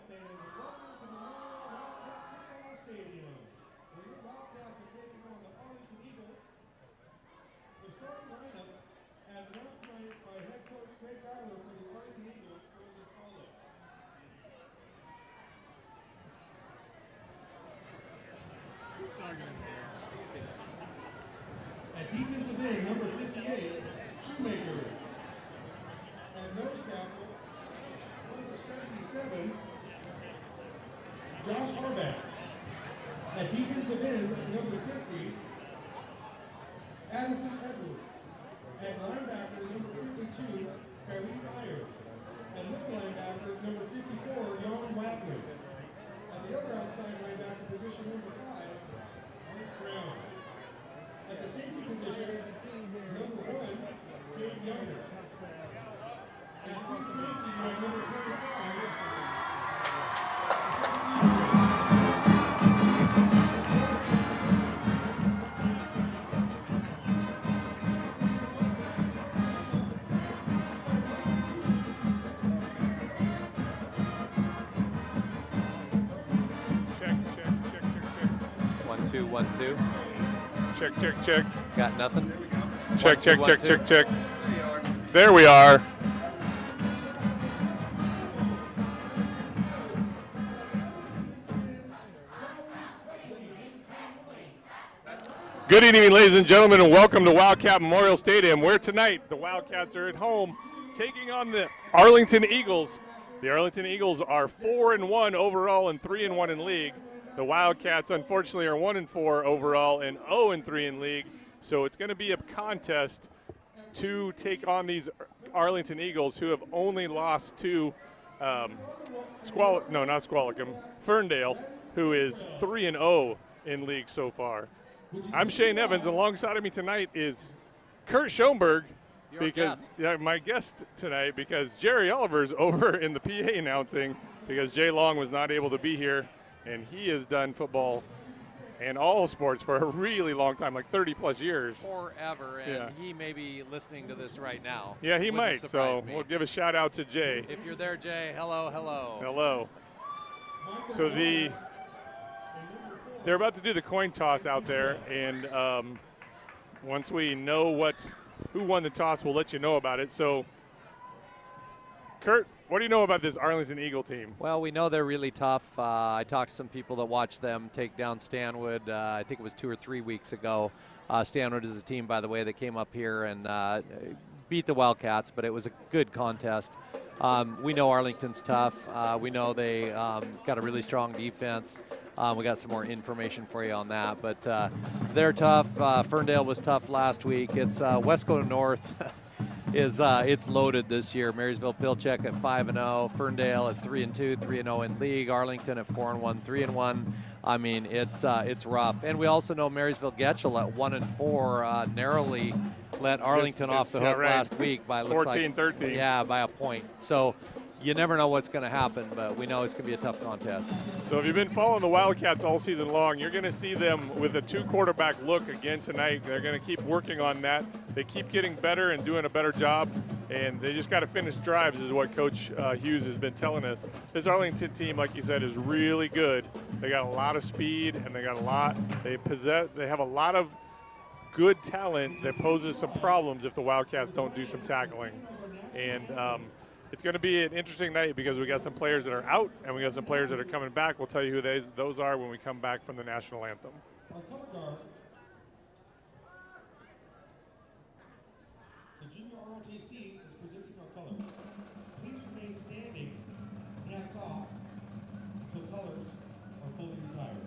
fans, welcome to Memorial Wildcat Football Stadium, where your Wildcats are taking on the Arlington Eagles. The starting lineups, as announced tonight by head coach Greg Garler for the Arlington Eagles, goes as follows. At defensive end, number 58, Shoemaker. At nose tackle, number 77, Josh Harback. At defensive end, number 50, Addison Edwards. At linebacker, number 52, Kyrie Myers. At middle linebacker, number 54, Jan Wagner. At the other outside linebacker position, number 5, Mike Brown. At the safety position, number 1, Dave Younger. At free safety, number 25, One, two, 1, 2. Check, check, check. Got nothing? Check, check, one, check, two. check, check. There we are. Good evening, ladies and gentlemen, and welcome to Wildcat Memorial Stadium, where tonight the Wildcats are at home taking on the Arlington Eagles. The Arlington Eagles are 4-1 overall and 3-1 in league. The Wildcats, unfortunately, are 1-4 overall and 0-3 in league. So it's going to be a contest to take on these Arlington Eagles, who have only lost to Ferndale, who is 3-0 in league so far. I'm Shane Evans. Alongside of me tonight is Kurt Schoenberg, my guest tonight, because Jerry Oliver's over in the PA announcing because Jay Long was not able to be here, and he has done football and all sports for a really long time, like 30-plus years. Forever, and he may be listening to this right now. Yeah, he might, so we'll give a shout-out to Jay. If you're there, Jay, hello, hello. Hello. So they're about to do the coin toss out there, and once we know who won the toss, we'll let you know about it. So, Kurt, what do you know about this Arlington Eagle team? Well, we know they're really tough. I talked to some people that watched them take down Stanwood. I think it was 2 or 3 weeks ago. Stanwood is a team, by the way, that came up here and beat the Wildcats, but it was a good contest. We know Arlington's tough. We know they got a really strong defense. We got some more information for you on that, but they're tough. Ferndale was tough last week. It's Wesco North is it's loaded this year. Marysville Pilchuck at 5-0, Ferndale at 3-2, 3-0 in league. Arlington at 4-1, 3-1. I mean, it's rough. And we also know Marysville Getchell at 1-4 narrowly let Arlington off the hook last week by 14-13. Yeah, by a point. So you never know what's going to happen, but we know it's going to be a tough contest. So if you've been following the Wildcats all season long, you're going to see them with a 2-quarterback look again tonight. They're going to keep working on that. They keep getting better and doing a better job, and they just got to finish drives is what Coach Hughes has been telling us. This Arlington team, like you said, is really good. They got a lot of speed, and they have a lot of good talent that poses some problems if the Wildcats don't do some tackling. And it's going to be an interesting night because we got some players that are out and we got some players that are coming back. We'll tell you who those are when we come back from the national anthem. Our color guard, the junior ROTC is presenting our colors. Please remain standing, hats off, until colors are fully retired.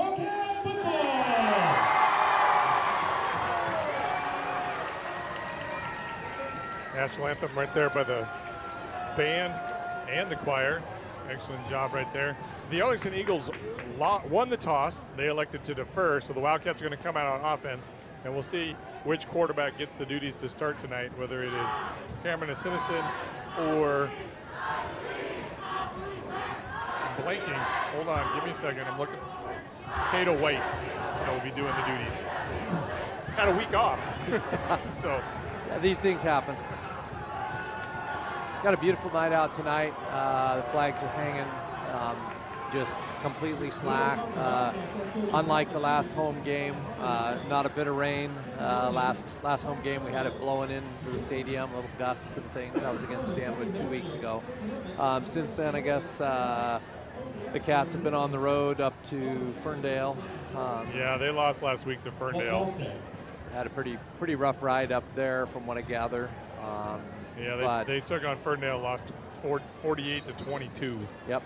Wildcat football! National anthem right there by the band and the choir. Excellent job right there. The Arlington Eagles won the toss. They elected to defer, so the Wildcats are going to come out on offense, and we'll see which quarterback gets the duties to start tonight, whether it is Cameron Asinison or blanking. Hold on, give me a second. I'm looking. Cato White that will be doing the duties. Had a week off, so. Yeah, these things happen. Got a beautiful night out tonight. The flags are hanging just completely slack. Unlike the last home game, not a bit of rain. Last home game we had it blowing into the stadium, little gusts and things. That was against Stanwood 2 weeks ago. Since then, I guess the Cats have been on the road up to Ferndale. Yeah, they lost last week to Ferndale. Had a pretty rough ride up there, from what I gather. Yeah, they took on Ferndale, lost 48-22. Yep.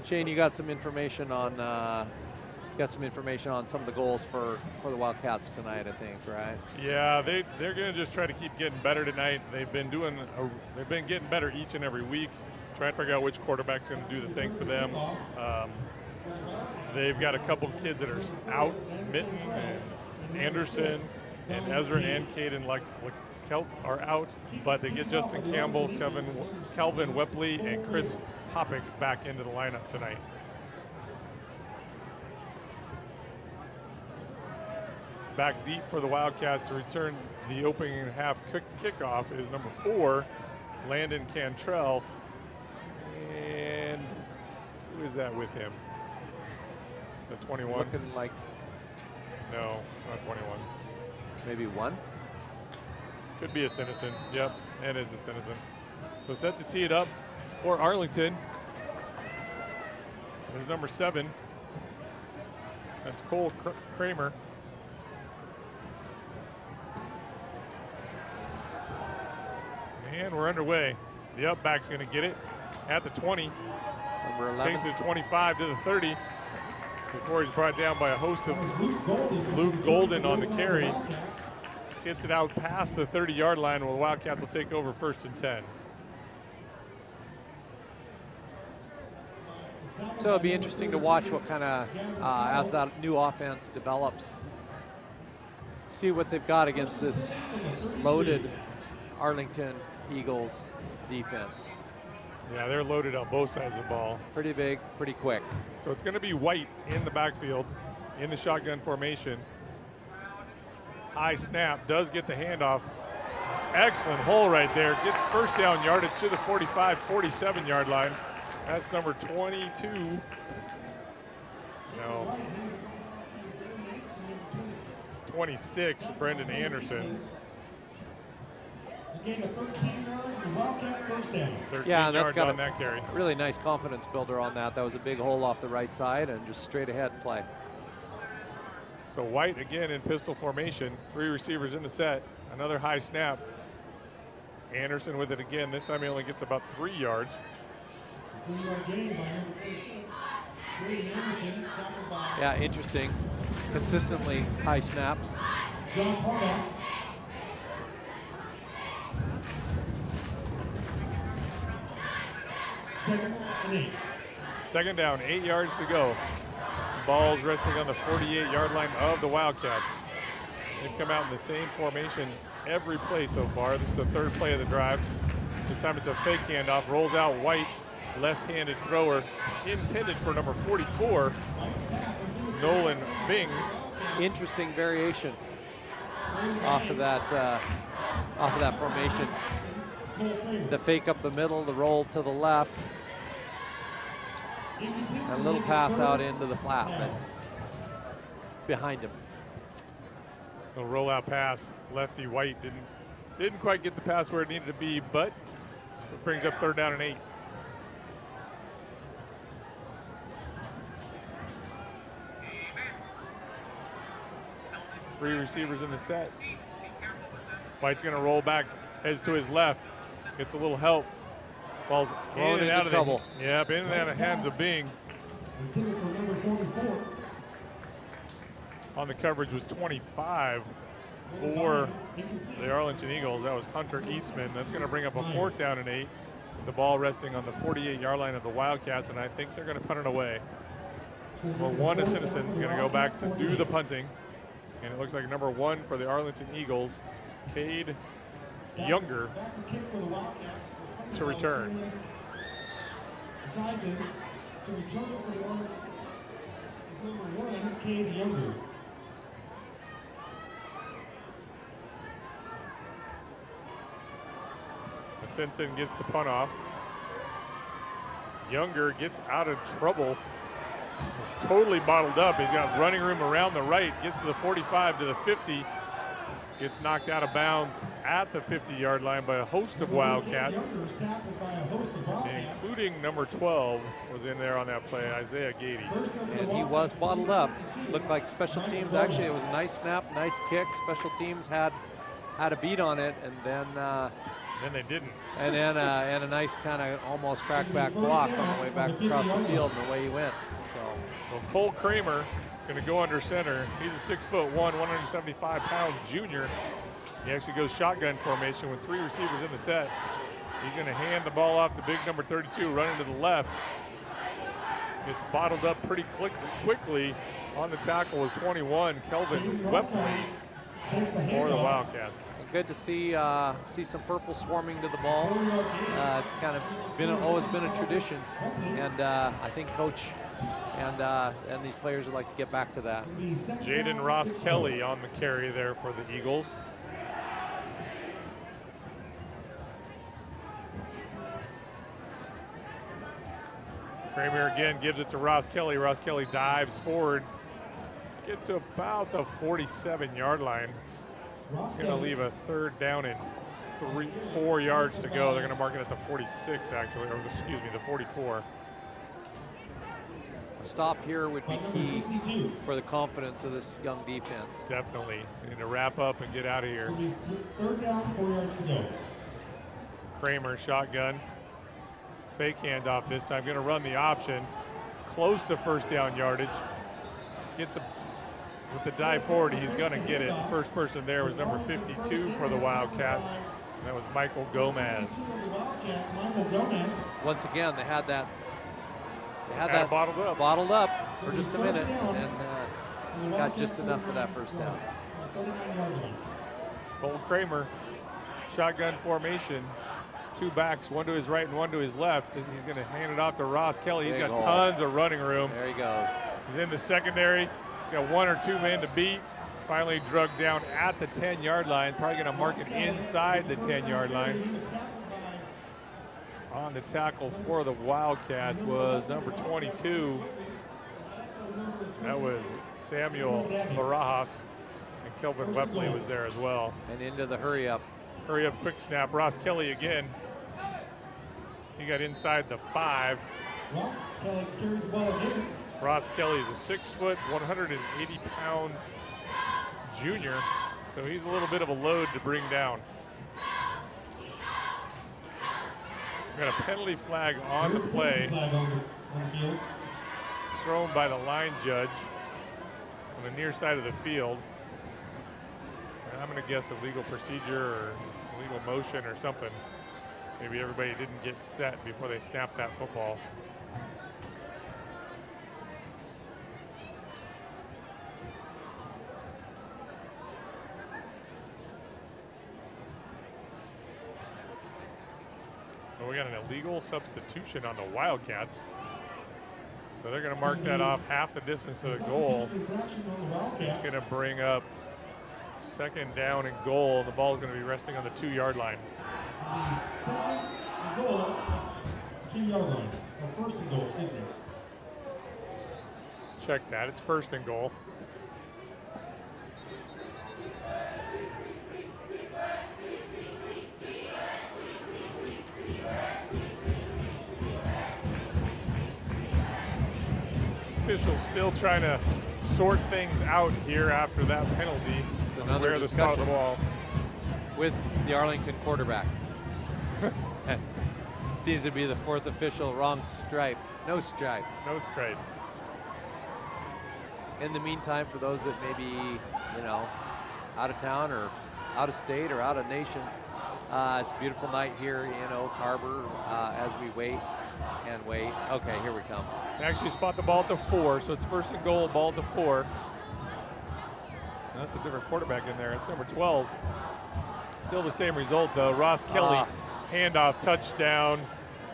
Shane, you got some information on some of the goals for the Wildcats tonight, I think, right? Yeah, they're going to just try to keep getting better tonight. They've been getting better each and every week. Trying to figure out which quarterback's going to do the thing for them. They've got a couple kids that are out, Mitten and Anderson and Ezra and Caden Kelt are out, but they get Justin Campbell, Calvin Wepley, and Chris Hoppick back into the lineup tonight. Back deep for the Wildcats to return the opening half kickoff is number 4, Landon Cantrell. And who is that with him? The 21? Looking like. No, it's not 21. Maybe 1? Could be a Sinison. Yep, it is a Sinison. So set to tee it up for Arlington. There's number 7. That's Cole Kramer. And we're underway. The up back's going to get it at the 20. Number 11. Takes it to 25 to the 30 before he's brought down by a host of Luke Golden on the carry. Gets it out past the 30-yard line, where the Wildcats will take over 1st and 10. So it'll be interesting to watch what kind of, as that new offense develops, see what they've got against this loaded Arlington Eagles defense. Yeah, they're loaded on both sides of the ball. Pretty big, pretty quick. So it's going to be White in the backfield in the shotgun formation. High snap, does get the handoff. Excellent hole right there. Gets first down yardage to the 45, 47-yard line. That's number 22. No. 26, Brendan Anderson. Gain of 13 yards and the Wildcat first down. 13 Yeah, and that's yards got on that carry. Really nice confidence builder on that. That was a big hole off the right side and just straight ahead play. So White again in pistol formation. 3 receivers in the set. Another high snap. Anderson with it again. This time he only gets about 3 yards. 3-yard gain by number 26. Braden Anderson, tackled by Yeah, interesting. Consistently high snaps. Josh Harbaugh. Second and 8. Second down, 8 yards to go. Ball's resting on the 48-yard line of the Wildcats. They've come out in the same formation every play so far. This is the 3rd play of the drive. This time it's a fake handoff. Rolls out White, left-handed thrower, intended for number 44, Nolan Bing. Interesting variation off of that formation. The fake up the middle, the roll to the left. A little pass out into the flat, but behind him. A rollout pass. Lefty White didn't quite get the pass where it needed to be, but it brings up 3rd down and 8. Three receivers in the set. White's going to roll back, heads to his left, gets a little help. Ball's in and out of trouble. Yep, in and out of hands of Bing. Intended for number 44. on the coverage was 25 for the Arlington Eagles. That was Hunter Eastman. That's going to bring up a 4th down and 8. With the ball resting on the 48-yard line of the Wildcats, and I think they're going to punt it away. Number 1 is Citizens going to go back to do the punting. And it looks like number 1 for the Arlington Eagles, Cade Younger, to return. Sizing to return it for the Arlington is number 1, Cade Younger. Simpson gets the punt off. Younger gets out of trouble. He's totally bottled up. He's got running room around the right. Gets to the 45 to the 50. Gets knocked out of bounds at the 50-yard line by a host of Wildcats, including number 12 was in there on that play, Isaiah Gady. And he was bottled up. Looked like special teams. Actually, it was a nice snap, nice kick. Special teams had a beat on it, and then they didn't. And then and a nice kind of almost crackback block on the way back across the field and the way he went. So Cole Kramer is going to go under center. He's a 6'1", 175-pound junior. He actually goes shotgun formation with 3 receivers in the set. He's going to hand the ball off to big number 32, running to the left. Gets bottled up pretty quickly. On the tackle was 21, Kelvin Wepley for the Wildcats. Good to see some purple swarming to the ball. It's kind of always been a tradition, and I think coach and these players would like to get back to that. Jaden Ross Kelly on the carry there for the Eagles. Kramer again gives it to Ross Kelly. Ross Kelly dives forward, gets to about the 47-yard line. It's going to leave a 3rd down and 4 yards to go. They're going to mark it at the 46, actually, or excuse me, the 44. A stop here would be key for the confidence of this young defense. Definitely. They need to wrap up and get out of here. 3rd down, 4 yards to go. Kramer, shotgun. Fake handoff this time. Going to run the option. Close to 1st down yardage. Gets a with the dive forward, he's going to get it. First person there was number 52 for the Wildcats, and that was Michael Gomez. Once again, they had that bottled up for just a minute, and got just enough for that 1st down. Cole Kramer, shotgun formation, 2 backs, 1 to his right and 1 to his left. And he's going to hand it off to Ross Kelly. He's got tons of running room. There he goes. He's in the secondary. He's got 1 or 2 men to beat. Finally drugged down at the 10-yard line. Probably going to mark it inside the 10-yard line. On the tackle for the Wildcats was number 22. That was Samuel Barajas. And Kelvin Wepley was there as well. And into the hurry up quick snap. Ross Kelly again. He got inside the 5. Ross Kelly carries the ball again. Ross Kelly is a 6', 180-pound junior, so he's a little bit of a load to bring down. We got a penalty flag on the play. It's thrown by the line judge on the near side of the field. And I'm going to guess a legal procedure or legal motion or something. Maybe everybody didn't get set before they snapped that football. We got an illegal substitution on the Wildcats. So they're going to mark that off half the distance to the goal. It's going to bring up 2nd down and goal. The ball is going to be resting on the 2-yard line. 2nd and goal, 2-yard line. Or 1st and goal, excuse me. Check that. It's 1st and goal. Officials still trying to sort things out here after that penalty. It's another discussion the ball with the Arlington quarterback. Seems to be the 4th official. Wrong stripe. No stripe. No stripes. in the meantime, for those that may be, you know, out of town or out of state or out of nation, it's a beautiful night here in Oak Harbor as we wait and wait. Okay, here we come. They actually spot the ball at the 4, so it's first and goal, ball at the 4. And that's a different quarterback in there. It's number 12. Still the same result, though. Ross Kelly, handoff, touchdown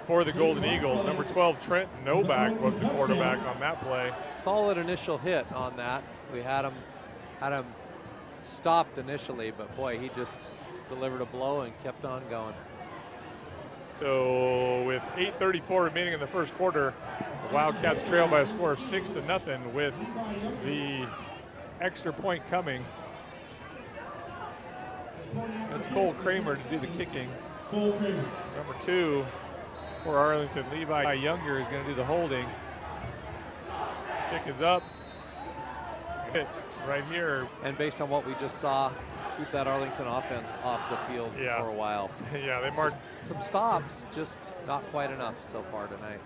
for the Golden Eagles. Number 12, Trent Novak was the quarterback on that play. Solid initial hit on that. We had him stopped initially, but boy, he just delivered a blow and kept on going. So with 8:34 remaining in the first quarter, the Wildcats trail by a score of 6-0 with the extra point coming. That's Cole Kramer to do the kicking. Number 2 for Arlington, Levi Younger is going to do the holding. Kick is up. Hit right here. And based on what we just saw, keep that Arlington offense off the field for a while. Yeah, they marked some stops, just not quite enough so far tonight.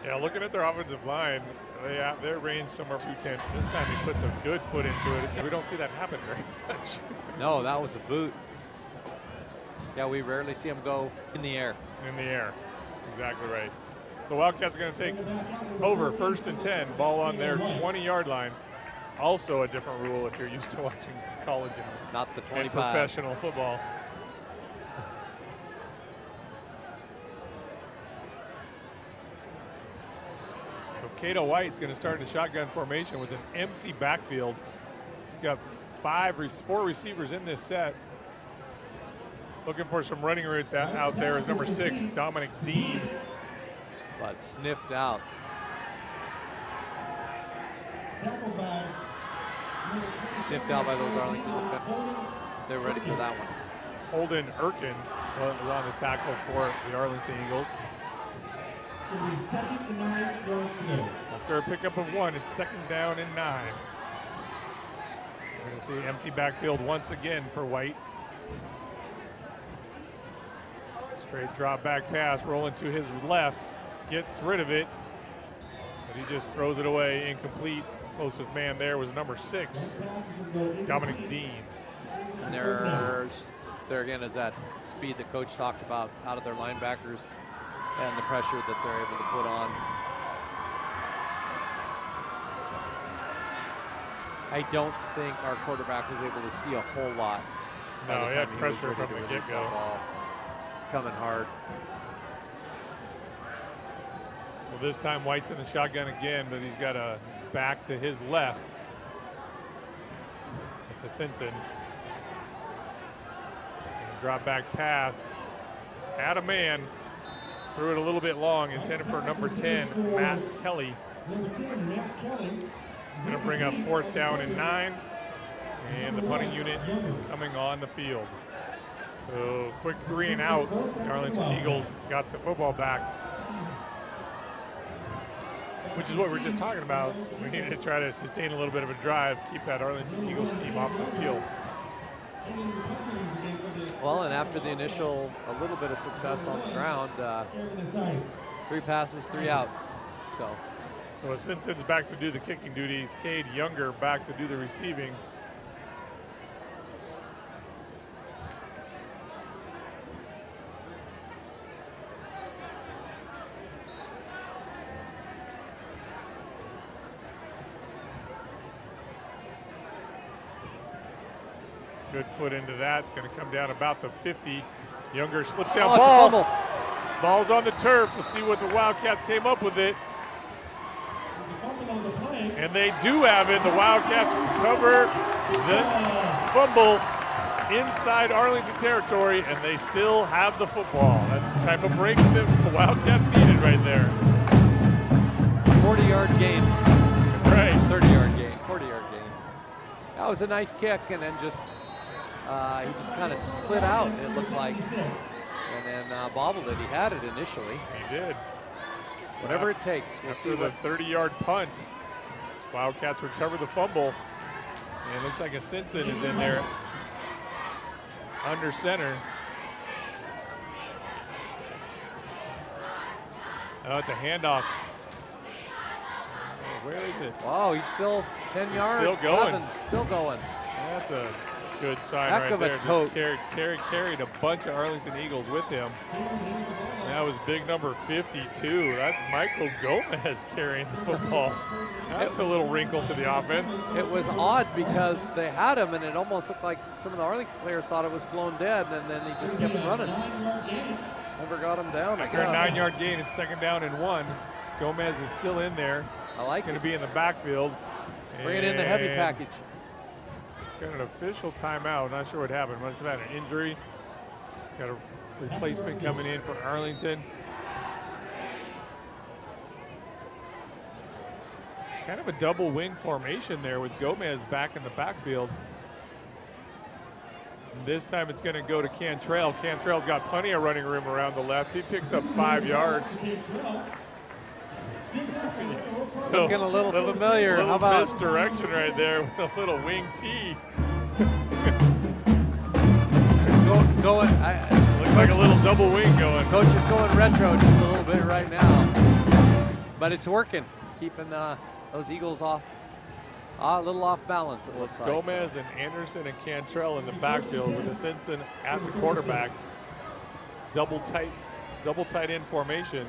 Yeah, looking at their offensive line, they're ranged somewhere 210. This time he puts a good foot into it. We don't see that happen very much. No, that was a boot. Yeah, we rarely see him go in the air. In the air, exactly right. So Wildcats are going to take over 1st and 10, ball on their 20-yard line. Also a different rule if you're used to watching college and not the 25. And professional football. So Cato White's going to start in a shotgun formation with an empty backfield. He's got 4 receivers in this set. Looking for some running route out there is number 6, Dominic Dean. But sniffed out. Sniffed out by those Arlington defenders. They were ready for that one. Holden Erkin was on the tackle for the Arlington Eagles. It'll be 2nd and 9 yards to go. After a pickup of 1, it's 2nd down and 9. We're going to see empty backfield once again for White. Straight drop back pass, rolling to his left, gets rid of it, but he just throws it away, incomplete. Closest man there was number 6, Dominic Dean. And there again is that speed that coach talked about out of their linebackers and the pressure that they're able to put on. I don't think our quarterback was able to see a whole lot. No, he had pressure from the get-go. Coming hard. So this time White's in the shotgun again, but he's got a back to his left. It's a Simpson. Drop back pass. Had a man. Threw it a little bit long, intended for number 10, Matt Kelly. Number 10, Matt Kelly. Going to bring up 4th down and 9. And the punting unit is coming on the field. So quick 3 and out. The Arlington Eagles got the football back, which is what we were just talking about. We needed to try to sustain a little bit of a drive, keep that Arlington Eagles team off the field. Well, and after the initial, a little bit of success on the ground, 3 passes, 3 out. So Simpson's back to do the kicking duties. Cade Younger back to do the receiving. Good foot into that. It's going to come down about the 50. Younger slips down. Ball. Ball's on the turf. We'll see what the Wildcats came up with it. And they do have it. The Wildcats recover the fumble inside Arlington territory, and they still have the football. That's the type of break that the Wildcats needed right there. 40-yard gain. That's right. 30-yard gain, 40-yard gain. That was a nice kick, and then just he just kind of slid out, it looked like, and then bobbled it. He had it initially. He did. So whatever it takes. We'll see. The 30-yard punt, Wildcats recover the fumble, and it looks like a Simpson is in there under center. Oh, it's a handoff. Where is it? Oh, he's still 10 yards. Still going. 11, still going. That's a good sign Heck right of a there. tote. Terry carried a bunch of Arlington Eagles with him. And that was big number 52. That's Michael Gomez carrying the football. That's a little wrinkle to the offense. It was odd because they had him, and it almost looked like some of the Arlington players thought it was blown dead, and then he just kept running. Never got him down. After a 9-yard gain, it's 2nd down and 1. Gomez is still in there. I like Going it. to be in the backfield. Bringing in the heavy package. Got an official timeout. Not sure what happened. Must have had an injury. Got a replacement coming in for Arlington. It's kind of a double wing formation there with Gomez back in the backfield. And this time it's going to go to Cantrell. Cantrell's got plenty of running room around the left. He picks up 5 yards. So, looking a little familiar. Little How about misdirection right there with a little wing T. Looks like a little double wing going. Coach is going retro just a little bit right now. But it's working, keeping those Eagles off. A little off balance, it looks like. Gomez and Anderson and Cantrell in the backfield with Simpson at the quarterback. Double tight end formation.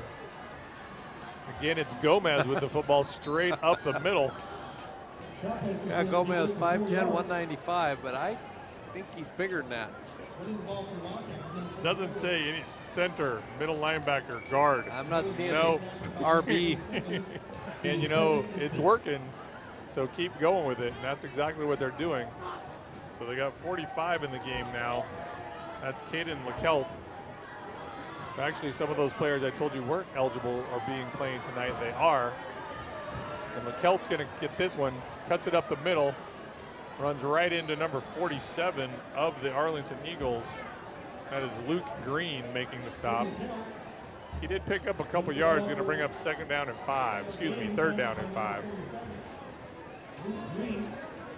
Again, it's Gomez with the football straight up the middle. Yeah, Gomez 5'10", 195, but I think he's bigger than that. Doesn't say any center, middle linebacker, guard. I'm not seeing no RB. And you know, it's working, so keep going with it. And that's exactly what they're doing. So they got 45 in the game now. That's Caden LeKelt. Actually, some of those players I told you weren't eligible are being playing tonight. They are. And LeKelt's going to get this one, cuts it up the middle, runs right into number 47 of the Arlington Eagles. That is Luke Green making the stop. He did pick up a couple yards, going to bring up 3rd down and 5.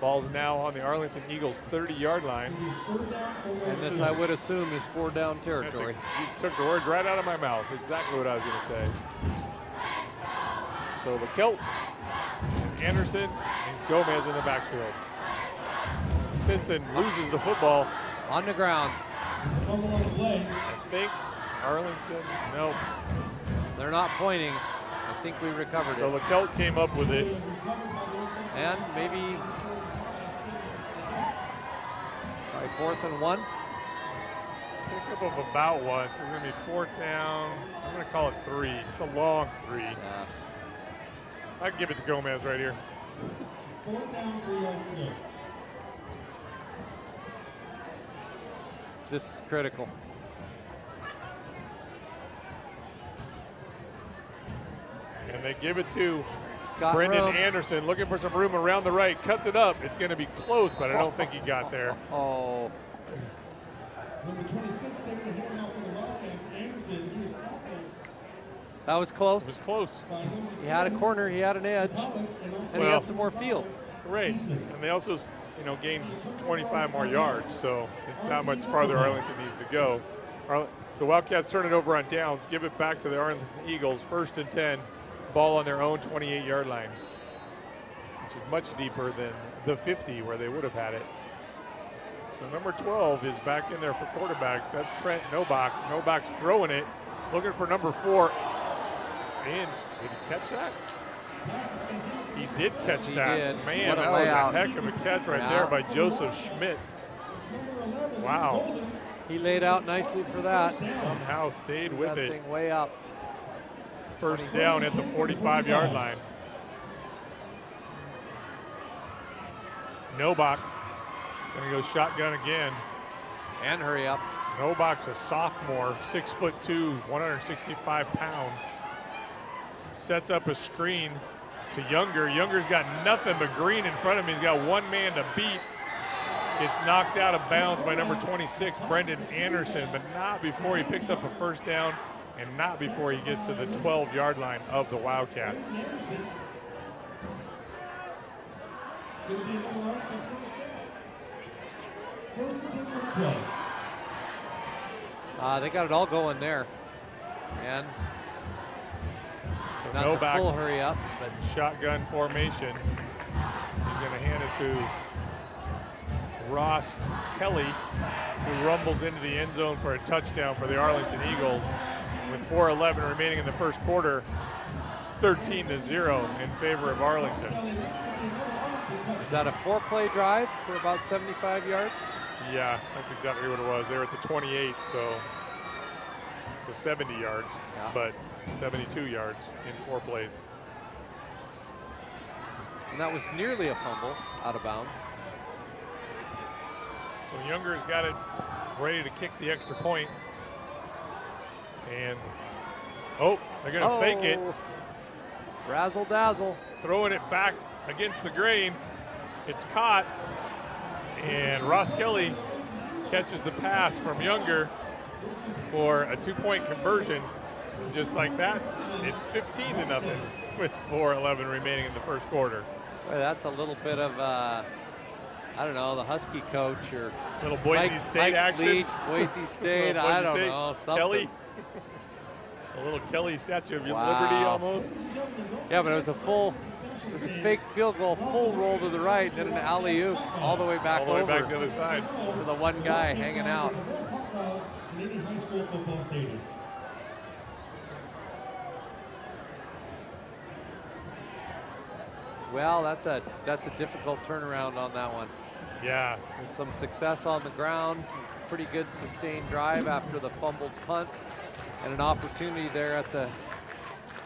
Ball's now on the Arlington Eagles 30-yard line. And this, I would assume, is 4-down territory. You took the words right out of my mouth. Exactly what I was going to say. So LeKelt, Anderson, and Gomez in the backfield. Simpson loses the football. On the ground. I think Arlington, nope. They're not pointing. I think we recovered So it. LeKelt came up with it. And maybe by 4th and 1. Pick up of about 1. So it's going to be 4th down. I'm going to call it 3. It's a long 3. Yeah. I'd give it to Gomez right here. 4th down, 3 yards to go. This is critical. And they give it to Got Brendan room. Anderson, looking for some room around the right, cuts it up. It's going to be close, but I don't think he got there. Oh, Number 26 takes the handoff for the Wildcats. Anderson, he was tackled that was It close. was close. by number He had a corner, he had an edge, Hollis and also and he had some more field. Right. And they also, gained 25 more yards, so it's not much farther Arlington needs to go. So Wildcats turn it over on downs, give it back to the Arlington Eagles, 1st and 10, ball on their own 28-yard line, which is much deeper than the 50 where they would have had it. So number 12 is back in there for quarterback. That's Trent Novak. Novak's throwing it, looking for number 4. And did he catch that? He did catch Yes, he that. did. Man, What a that was layout. a heck of a catch right there by Joseph Schmidt. Wow. He laid out nicely for that. Somehow stayed with That it. thing way up. 1st down at the 45-yard line. Novak gonna go shotgun again. And hurry up. Novak's a sophomore, 6'2", 165 pounds. Sets up a screen to Younger. Younger's got nothing but Green in front of him. He's got one man to beat. Gets knocked out of bounds by number 26, Brendan Anderson, but not before he picks up a 1st down and not before he gets to the 12-yard line of the Wildcats. Going to be another Arlington 1st and 10 for 12. They got it all going there. And So not the Novak full hurry up, shotgun formation. He's going to hand it to Ross Kelly, who rumbles into the end zone for a touchdown for the Arlington Eagles. With 4:11 remaining in the first quarter, it's 13-0 in favor of Arlington. Is that a 4-play drive for about 75 yards? Yeah, that's exactly what it was. They were at the 28, so 70 yards, yeah. But 72 yards in 4 plays. And that was nearly a fumble out of bounds. So Younger's got it ready to kick the extra point. And, they're going to fake it. Razzle dazzle. Throwing it back against the grain. It's caught. And Ross Kelly catches the pass from Younger for a 2-point conversion. Just like that, it's 15-0 with 4:11 remaining in the first quarter. Boy, that's a little bit of, I don't know, the Husky coach or little Boise State action. Leach, Boise State, I don't know. Something. Kelly. A little Kelly Statue of Liberty almost. Yeah, but it was a fake field goal, full roll to the right, and then an alley-oop all the way back all the way over back the other side to the one guy hanging out. High School football stadium. Well, that's a difficult turnaround on that one. Yeah. And some success on the ground, pretty good sustained drive after the fumbled punt, and an opportunity there at the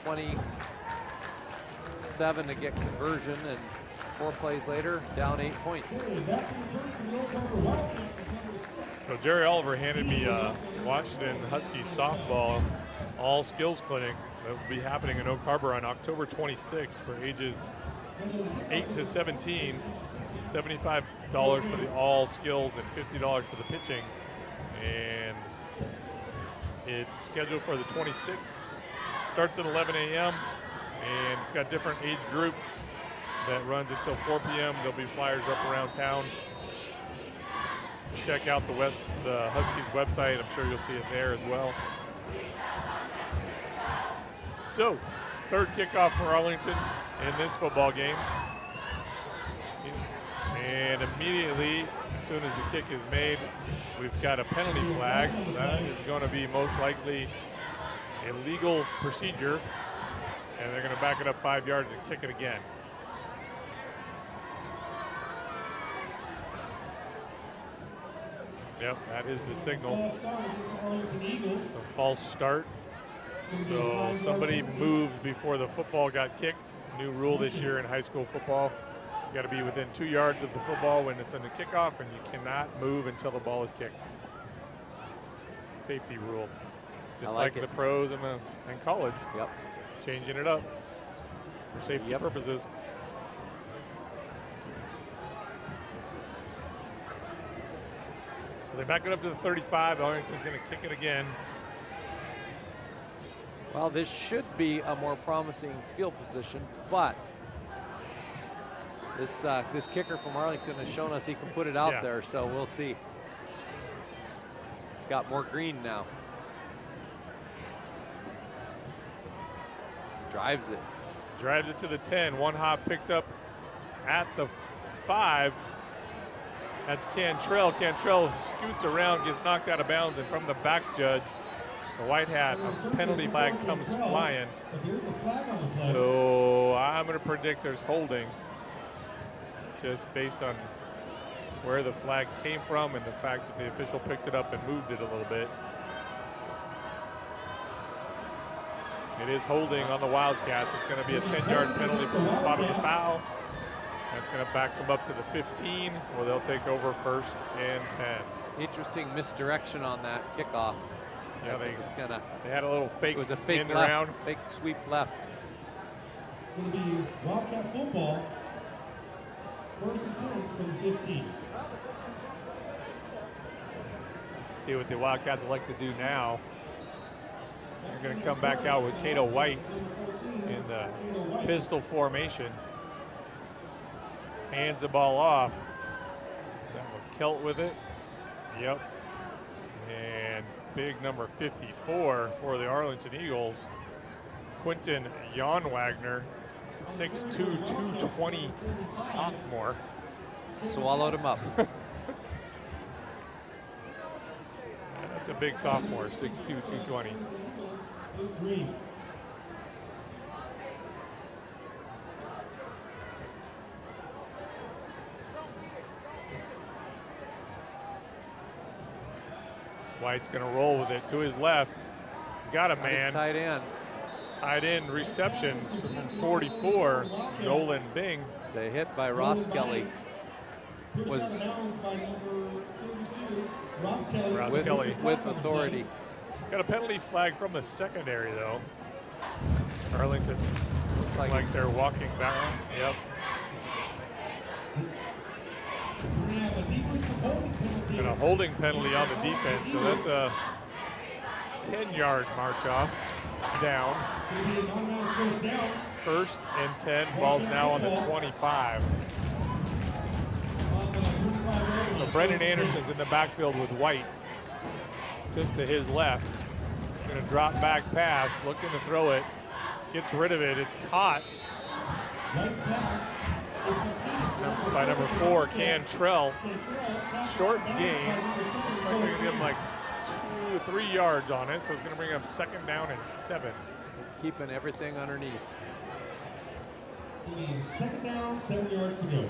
27 to get conversion, and 4 plays later, down 8 points. So Jerry Oliver handed me a Washington Huskies softball all skills clinic that will be happening in Oak Harbor on October 26th for ages 8 to 17. It's $75 for the all skills and $50 for the pitching. And it's scheduled for the 26th. Starts at 11 a.m. and it's got different age groups that runs until 4 p.m. There'll be flyers up around town. Check out the Huskies website. I'm sure you'll see it there as well. So, third kickoff for Arlington in this football game. And immediately, as soon as the kick is made, we've got a penalty flag. That is going to be most likely a legal procedure. And they're going to back it up 5 yards and kick it again. Yep, that is the signal. So false start. So somebody moved before the football got kicked. New rule this year in high school football. You got to be within 2 yards of the football when it's in the kickoff, and you cannot move until the ball is kicked. Safety rule. Just like the pros and college. Yep. Changing it up for safety purposes. So they back it up to the 35. Arlington's going to kick it again. Well, this should be a more promising field position, but this kicker from Arlington has shown us he can put it out there, so we'll see. He's got more green now. Drives it. Drives it to the 10. One hop picked up at the 5. That's Cantrell. Cantrell scoots around, gets knocked out of bounds, and from the back judge, the white hat, a penalty flag comes flying. So I'm going to predict there's holding just based on where the flag came from and the fact that the official picked it up and moved it a little bit. It is holding on the Wildcats. It's going to be a 10-yard penalty for the spot of the foul. That's going to back them up to the 15, where they'll take over 1st and 10. Interesting misdirection on that kickoff. Yeah, they had a little fake. It was a fake in left, around. fake sweep left. It's going to be Wildcat football. 1st and 10 from the 15. See what the Wildcats like to do now. They're going to come back out with Cato White in the pistol formation. Hands the ball off. Is that Kelt with it? Yep. And big number 54 for the Arlington Eagles, Quentin Jan Wagner, 6'2", 220 sophomore. Swallowed him up. That's a big sophomore, 6'2", 220. Green. White's going to roll with it to his left. He's got a Nice man. tight end. Tight end reception from 44, Nolan Bing. The hit by Ross Kelly was Ross with, Kelly. with authority. Got a penalty flag from the secondary, though. Arlington looks like they're walking back. Yep. And a holding penalty on the defense, so that's a 10-yard march off. Down. First and 10. Ball's now on the 25. So Brendan Anderson's in the backfield with White. Just to his left. Going to drop back pass, looking to throw it. Gets rid of it. It's caught by number 4, Cantrell. Short gain. Looks like they're going to give him like 2 or 3 yards on it, so it's going to bring up 2nd down and 7. Keeping everything underneath. 2nd down, 7 yards to go.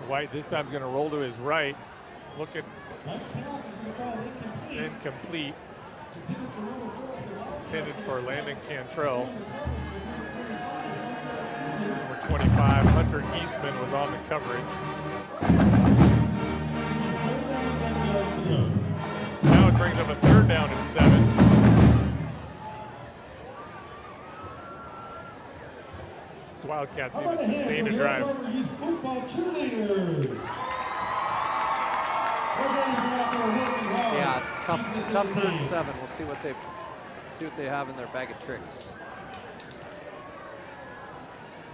White this time going to roll to his right. Looking. Next pass is going to call incomplete. Incomplete. Intended for Landon Cantrell. Number 25, Hunter Eastman was on the coverage. Now it brings up a 3rd down and 7. This Wildcats need to sustain a drive. Football cheerleaders. Yeah, it's tough 3rd and 7. We'll see what they have in their bag of tricks.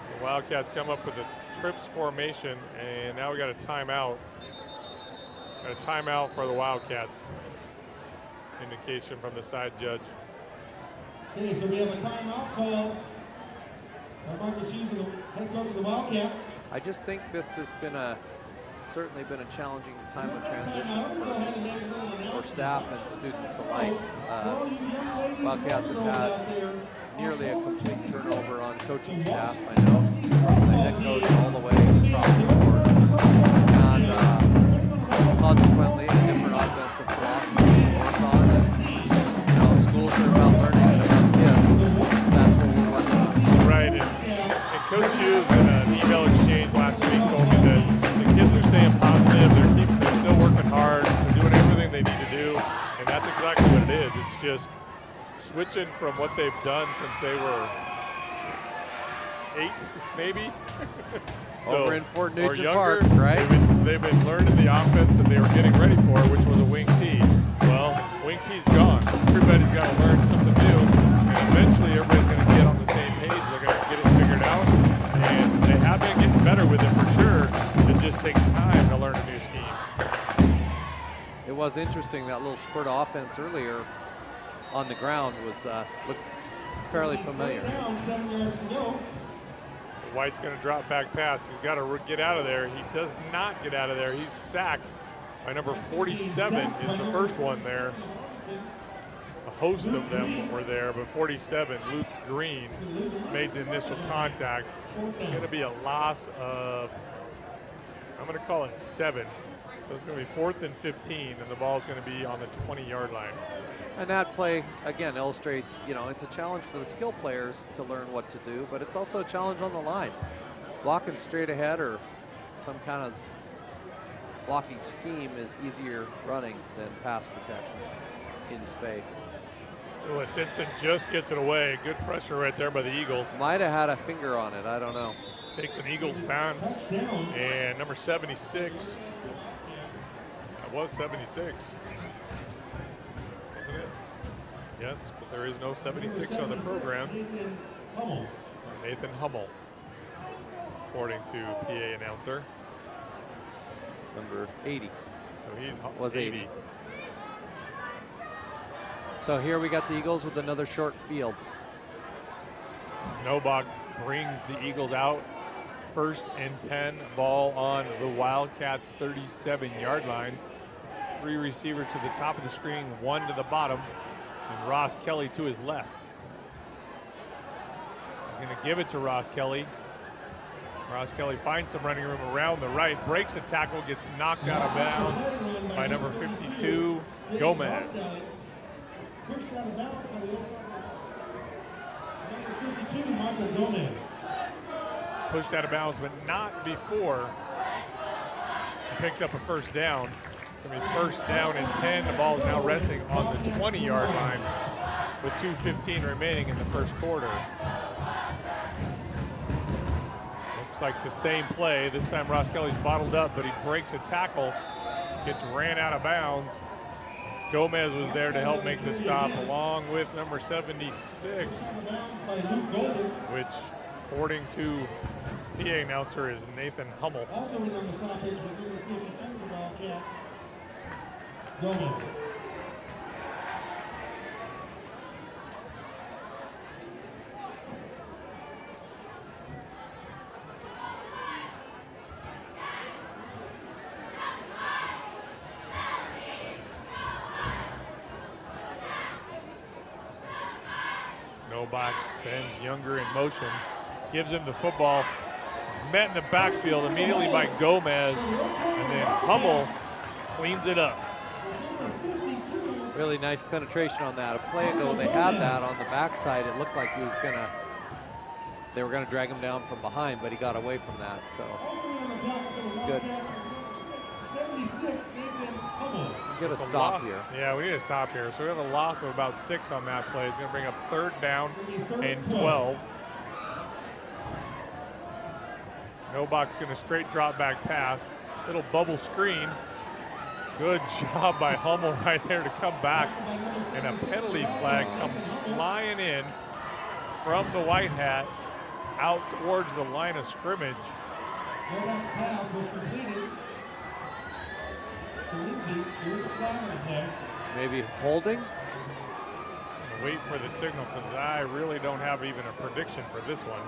So Wildcats come up with a trips formation, and now we got a timeout. Got a timeout for the Wildcats. Indication from the side judge. Okay, so we have a timeout call. Marcus Hughes, the head coach of the Wildcats. I just think this has been certainly been a challenging time of transition for staff and students alike. Wildcats have had nearly a complete turnover on coaching staff, I know, from the head coach all the way across the board. And consequently, a different offensive philosophy to work on. And, schools are about learning and about kids. That's what we're working on. Right, and Coach Hughes in an email exchange last week told me that the kids are staying positive, they're still working hard, they're doing everything they need to do, and that's exactly what it is. It's just switching from what they've done since they were 8, maybe. So, over in Fort Nugent younger, Park, right? They've been learning the offense that they were getting ready for, which was a wing tee. Well, wing tee's gone. Everybody's got to learn something new, and eventually everybody's going to get on the same page. They're going to get it figured out, and they have been getting better with it for sure. It just takes time to learn a new scheme. It was interesting, that little spurt of offense earlier on the ground was looked fairly familiar. Down, 7 yards to go. So White's going to drop back pass. He's got to get out of there. He does not get out of there. He's sacked by number 47 is the first one there. A host of them were there, but 47, Luke Green, made the initial contact. It's going to be a loss of, I'm going to call it 7. So it's going to be 4th and 15, and the ball is going to be on the 20-yard line. And that play, again, illustrates, it's a challenge for the skill players to learn what to do, but it's also a challenge on the line. Blocking straight ahead or some kind of blocking scheme is easier running than pass protection in space. Well, Simpson just gets it away. Good pressure right there by the Eagles. Might have had a finger on it, I don't know. Takes an Eagles bounce. And number 76. That was 76. Wasn't it? Yes, but there is no 76 on the program. Nathan Hummel. according to PA announcer. Number 80. So he's Was 80. So here we got the Eagles with another short field. Novak brings the Eagles out. 1st and 10, ball on the Wildcats' 37-yard line. 3 receivers to the top of the screen, 1 to the bottom, and Ross Kelly to his left. He's going to give it to Ross Kelly. Ross Kelly finds some running room around the right, breaks a tackle, gets knocked out of bounds by number 52, Gomez. Pushed out of bounds by number 52, Michael Gomez. Pushed out of bounds, but not before he picked up a first down. It's going to be 1st down and 10. The ball is now resting on the 20-yard line with 2:15 remaining in the first quarter. Looks like the same play. This time Ross Kelly's bottled up, but he breaks a tackle, gets ran out of bounds. Gomez was there to help make the stop, along with number 76, which, according to PA announcer, is Nathan Hummel. Also in on the stoppage was number 52 of the Wildcats, Gomez. Novak sends Younger in motion, gives him the football. He's met in the backfield immediately by Gomez, and then Hummel cleans it up. Really nice penetration on that. A play ago, they had that on the backside. It looked like they were gonna drag him down from behind, but he got away from that, so it's good. 76, Nathan Hummel. He's gonna stop here. Yeah, we need to stop here. So we have a loss of about 6 on that play. It's gonna bring up 3rd down and 12. Novak's gonna straight drop back pass. Little bubble screen. Good job by Hummel right there to come back. And a penalty flag comes flying in from the White Hat out towards the line of scrimmage. Novak's pass was completed to Lindsay. There was a flag on the play. Maybe holding? Wait for the signal, because I really don't have even a prediction for this one.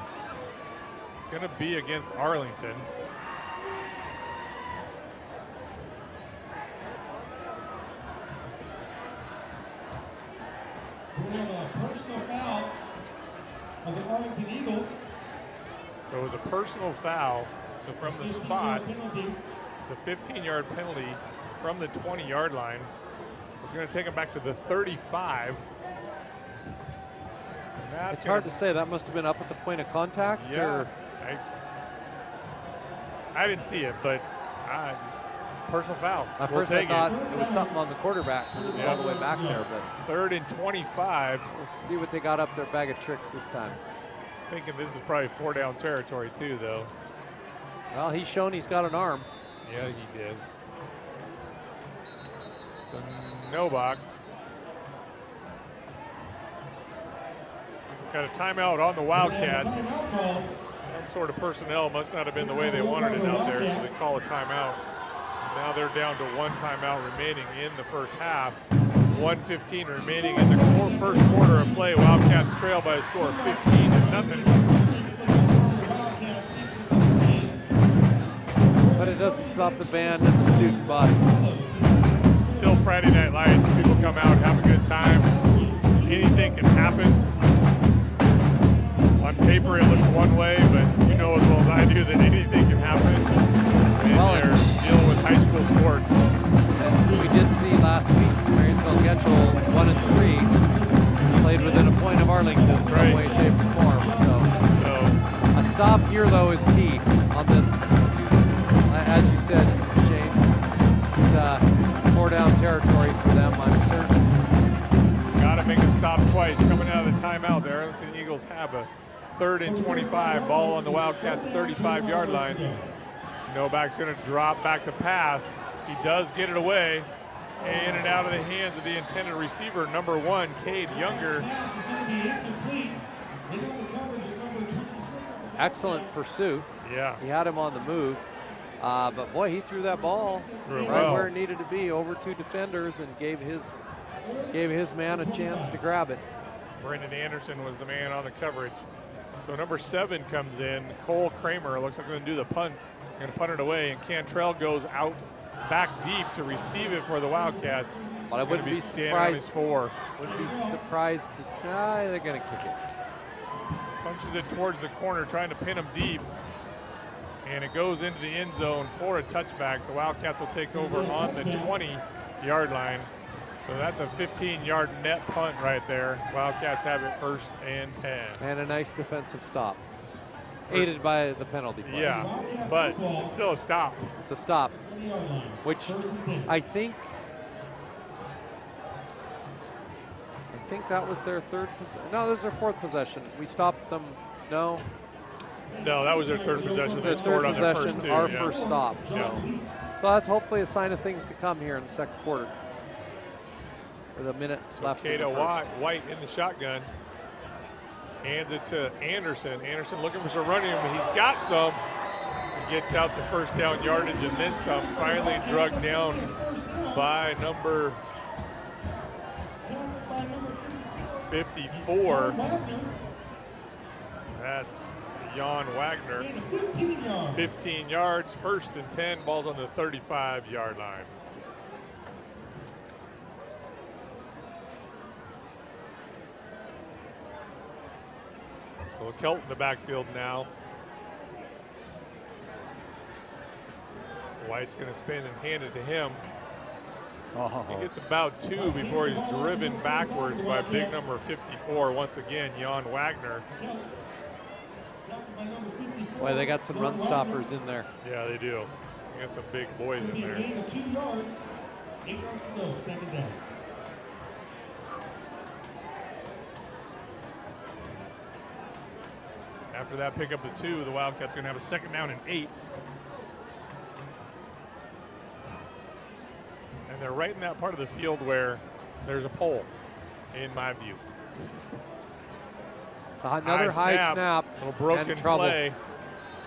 It's going to be against Arlington. We're going to have a personal foul of the Arlington Eagles. So it was a personal foul. So from the spot, Penalty. it's a 15-yard penalty from the 20-yard line. So it's going to take him back to the 35. It's hard to say. That must have been up at the point of contact. Yeah, or? I didn't see it, but personal foul. At first I thought it was something on the quarterback because it was all the way back there. But 3rd and 25. We'll see what they got up their bag of tricks this time. Thinking this is probably 4-down territory too, though. Well, he's shown he's got an arm. Yeah, he did. So Novak got a timeout on the Wildcats. Some sort of personnel must not have been the way they wanted it out there, so they call a timeout. Now they're down to 1 timeout remaining in the first half. 1:15 remaining in the first quarter of play. Wildcats trail by a score of 15-0. But it doesn't stop the band and the student body. Still Friday Night Lights. People come out, have a good time. Anything can happen. On paper it looks one way, but you know as well as I do that anything can happen. And they're dealing with high school sports. We did see last week Marysville Getchell 1-3 played within a point of Arlington in some way, shape, or form. So a stop here though is key on this. As you said, Shane, it's 4-down territory for them, I'm certain. Got to make a stop twice. Coming out of the timeout there, let's see the Eagles have a 3rd and 25. Ball on the Wildcats' 35-yard line. Novak's going to drop back to pass. He does get it away. In and out of the hands of the intended receiver, number 1, Cade Younger. Excellent pursuit. Yeah. He had him on the move. But boy, he threw that ball right where it needed to be, over 2 defenders, and gave his man a chance to grab it. Brendan Anderson was the man on the coverage. So number 7 comes in, Cole Kramer. Looks like they're going to do the punt. They're going to punt it away, and Cantrell goes out back deep to receive it for the Wildcats. But I wouldn't be standing on his surprised. 4. Wouldn't be surprised to say they're going to kick it. Punches it towards the corner, trying to pin him deep. And it goes into the end zone for a touchback. The Wildcats will take over on the 20-yard line. So that's a 15-yard net punt right there. Wildcats have it 1st and 10. And a nice defensive stop, aided by the penalty flag. Yeah, but it's still a stop. It's a stop, which I think that was their 3rd possession. No, this is their 4th possession. We stopped them. No. No, that was their 3rd possession. They scored on their first 2. Our first stop. So that's hopefully a sign of things to come here in the 2nd quarter. With a minute left. Kato White in the shotgun. Hands it to Anderson. Anderson looking for some running room. He's got some. He gets out the 1st down yardage and then some. Finally drugged down by number 54. That's Jan Wagner. 15 yards, 1st and 10. Ball's on the 35-yard line. So Kelt in the backfield now. White's going to spin and hand it to him. He gets about 2 before he's driven backwards by big number 54. Once again, Jan Wagner. Boy, they got some run stoppers in there. Yeah, they do. They got some big boys in there. 2 yards, 8 yards to go, 2nd down. After that pickup of 2, the Wildcats going to have a 2nd down and 8. And they're right in that part of the field where there's a pole, in my view. It's another high snap. Little broken and trouble. play.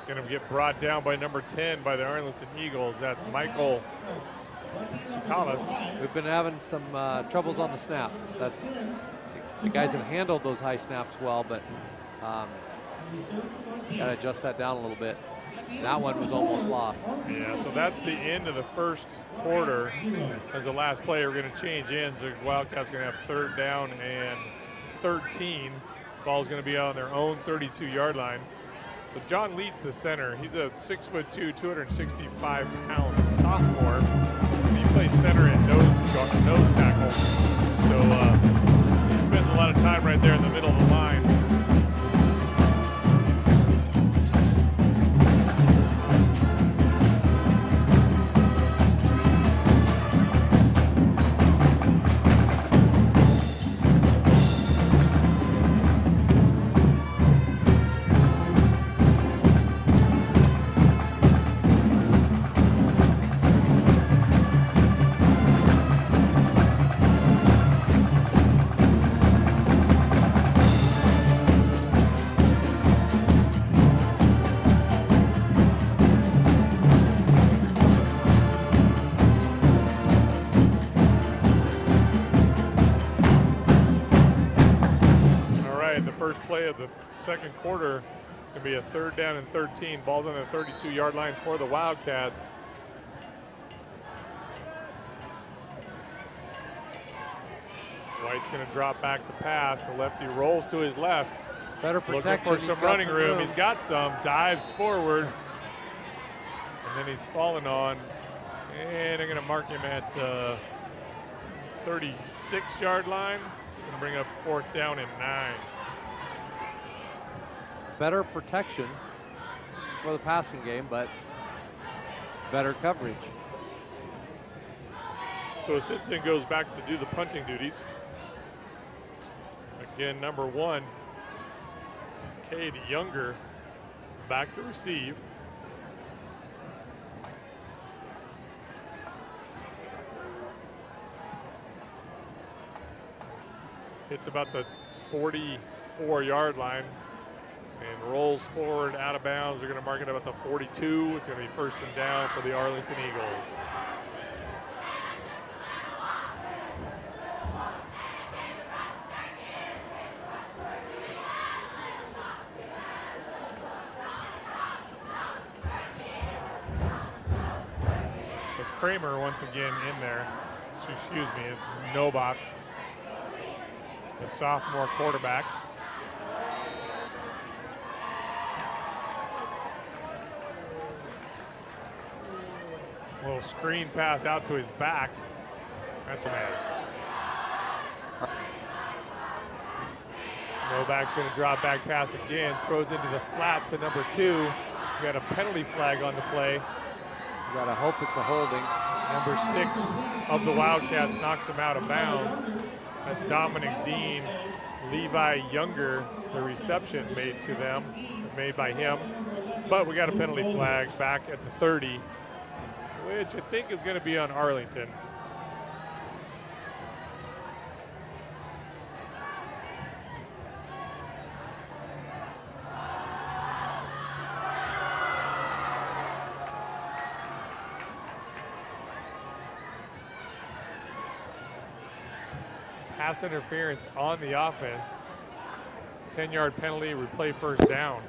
Going to get brought down by number 10 by the Arlington Eagles. That's Michael Sukalis. We've been having some troubles on the snap. The guys have handled those high snaps well, but got to adjust that down a little bit. That one was almost lost. Yeah, so that's the end of the 1st quarter. As the last play, we're going to change ends. The Wildcats going to have 3rd down and 13. Ball's going to be on their own 32-yard line. So John Leeds, the center. He's a 6'2", 265-pound sophomore. He plays center and nose tackle. So he spends a lot of time right there in the middle of the line. Play of the 2nd quarter. It's going to be a 3rd down and 13. Ball's on the 32-yard line for the Wildcats. White's going to drop back to pass. The lefty rolls to his left. Better protection. Looking for some running room. He's got some. Dives forward. And then he's fallen on. And they're going to mark him at the 36-yard line. It's going to bring up 4th down and 9. Better protection for the passing game, but better coverage. So Simpson goes back to do the punting duties. Again, number 1, Cade Younger, back to receive. It's about the 44-yard line. and rolls forward out of bounds. They're going to mark it up at the 42. It's going to be first and down for the Arlington Eagles. So Kramer once again in there. Excuse me, it's Novak, the sophomore quarterback. Little screen pass out to his back. That's nice. Novak's going to drop back pass again, throws into the flat to number 2. We got a penalty flag on the play. You got to hope it's a holding. Number 6 of the Wildcats knocks him out of bounds. That's Dominic Dean. Levi Younger, the reception made by him. But we got a penalty flag back at the 30, which I think is going to be on Arlington. Pass interference on the offense. 10-yard penalty, replay first down.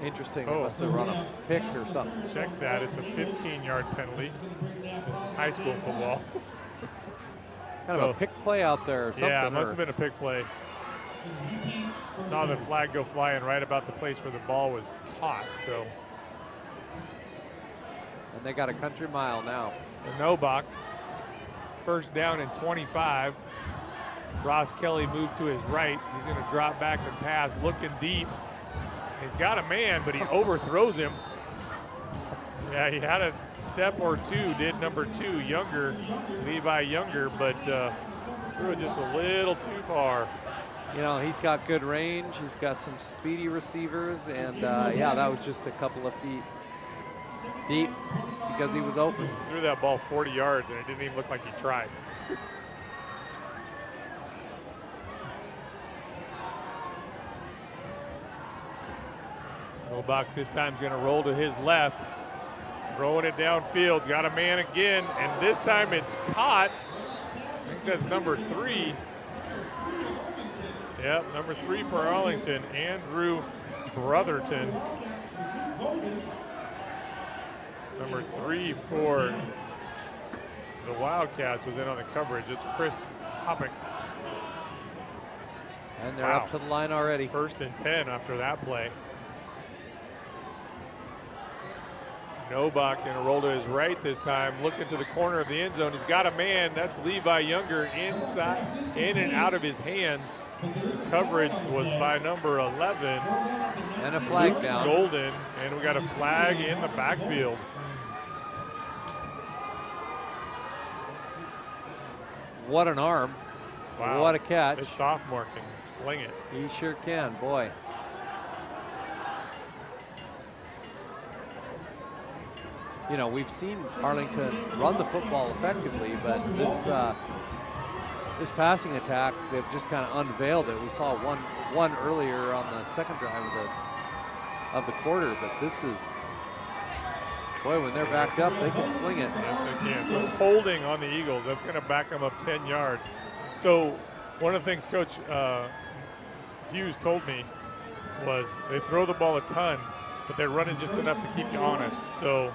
Interesting, they must have run a pick or something. Check that, it's a 15-yard penalty. This is high school football. Kind of a pick play out there or something. Yeah, it must have been a pick play. Saw the flag go flying right about the place where the ball was caught, so. And they got a country mile now. So Novak. First down and 25. Ross Kelly moved to his right. He's going to drop back and pass, looking deep. He's got a man, but he overthrows him. Yeah, he had a step or two, did number 2, Younger, Levi Younger, but threw it just a little too far. You know, he's got good range. He's got some speedy receivers, and yeah, that was just a couple of feet deep because he was open. Threw that ball 40 yards, and it didn't even look like he tried. Novak this time is going to roll to his left, throwing it downfield. Got a man again, and this time it's caught. I think that's number 3. Yep, number 3 for Arlington, Andrew Brotherton. Number 3 for the Wildcats was in on the coverage. It's Chris Hoppick. And they're up to the line already. First and 10 after that play. Novak gonna roll to his right this time, looking to the corner of the end zone. He's got a man, that's Levi Younger, inside, in and out of his hands. Coverage was by number 11. And a flag down. Golden, and we got a flag in the backfield. What an arm. Wow. What a catch. This sophomore can sling it. He sure can, boy. You know, we've seen Arlington run the football effectively, but this passing attack, they've just kind of unveiled it. We saw one earlier on the second drive of the quarter, but this is, boy, when they're backed up, they can sling it. Yes, they can. So it's holding on the Eagles. That's going to back them up 10 yards. So one of the things Coach Hughes told me was they throw the ball a ton, but they're running just enough to keep you honest. So,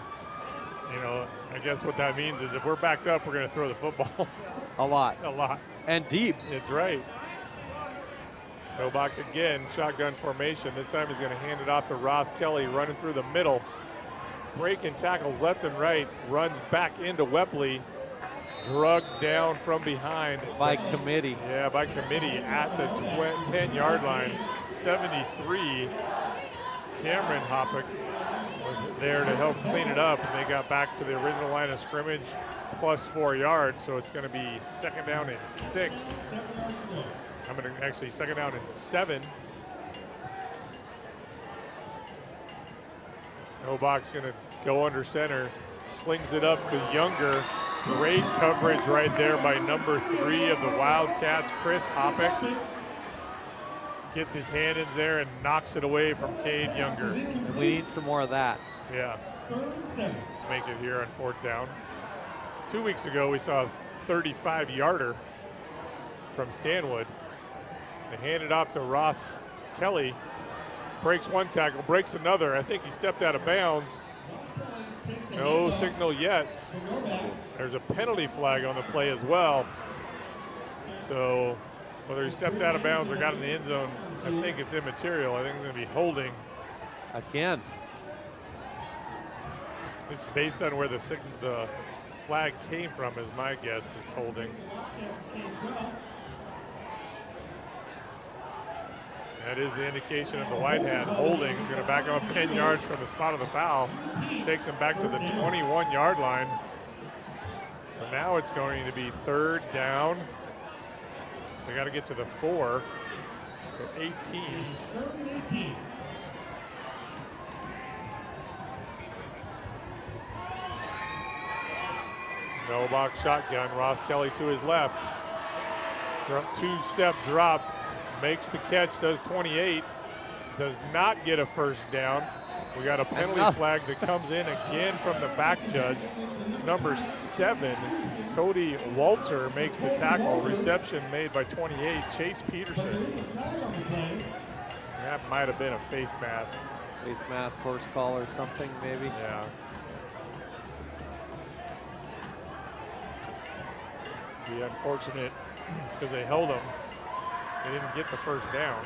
you know, I guess what that means is if we're backed up, we're going to throw the football. A lot. A lot. And deep. It's right. Novak again, shotgun formation. This time he's going to hand it off to Ross Kelly, running through the middle. Breaking tackles left and right, runs back into Wepley. Drugged down from behind. By committee. Yeah, by committee at the 10-yard line. 73. Cameron Hoppick was there to help clean it up, and they got back to the original line of scrimmage plus 4 yards, so it's going to be second down and 6. I'm going to actually second down and 7. Novak's going to go under center, slings it up to Younger. Great coverage right there by number 3 of the Wildcats, Chris Hoppick. gets his hand in there and knocks it away from Cade Younger. And we need some more of that. Yeah. Make it here on 4th down. 2 weeks ago, we saw a 35-yarder from Stanwood. They hand it off to Ross Kelly. Breaks one tackle, breaks another. I think he stepped out of bounds. No signal yet. There's a penalty flag on the play as well. So whether he stepped out of bounds or got in the end zone, I think it's immaterial. I think it's going to be holding. Again. It's based on where the flag came from, is my guess. It's holding. That is the indication of the white hat holding. He's going to back up 10 yards from the spot of the foul. Takes him back to the 21-yard line. So now it's going to be 3rd down. They got to get to the 4. So 18. 3rd and 18. No box shotgun. Ross Kelly to his left. Two-step drop. Makes the catch, does 28. Does not get a 1st down. We got a penalty flag that comes in again from the back judge. Number 7, Cody Walter makes the tackle. Reception made by 28, Chase Peterson. That might have been a face mask. Face mask, horse collar, something maybe. Yeah. Be unfortunate because they held him. They didn't get the 1st down.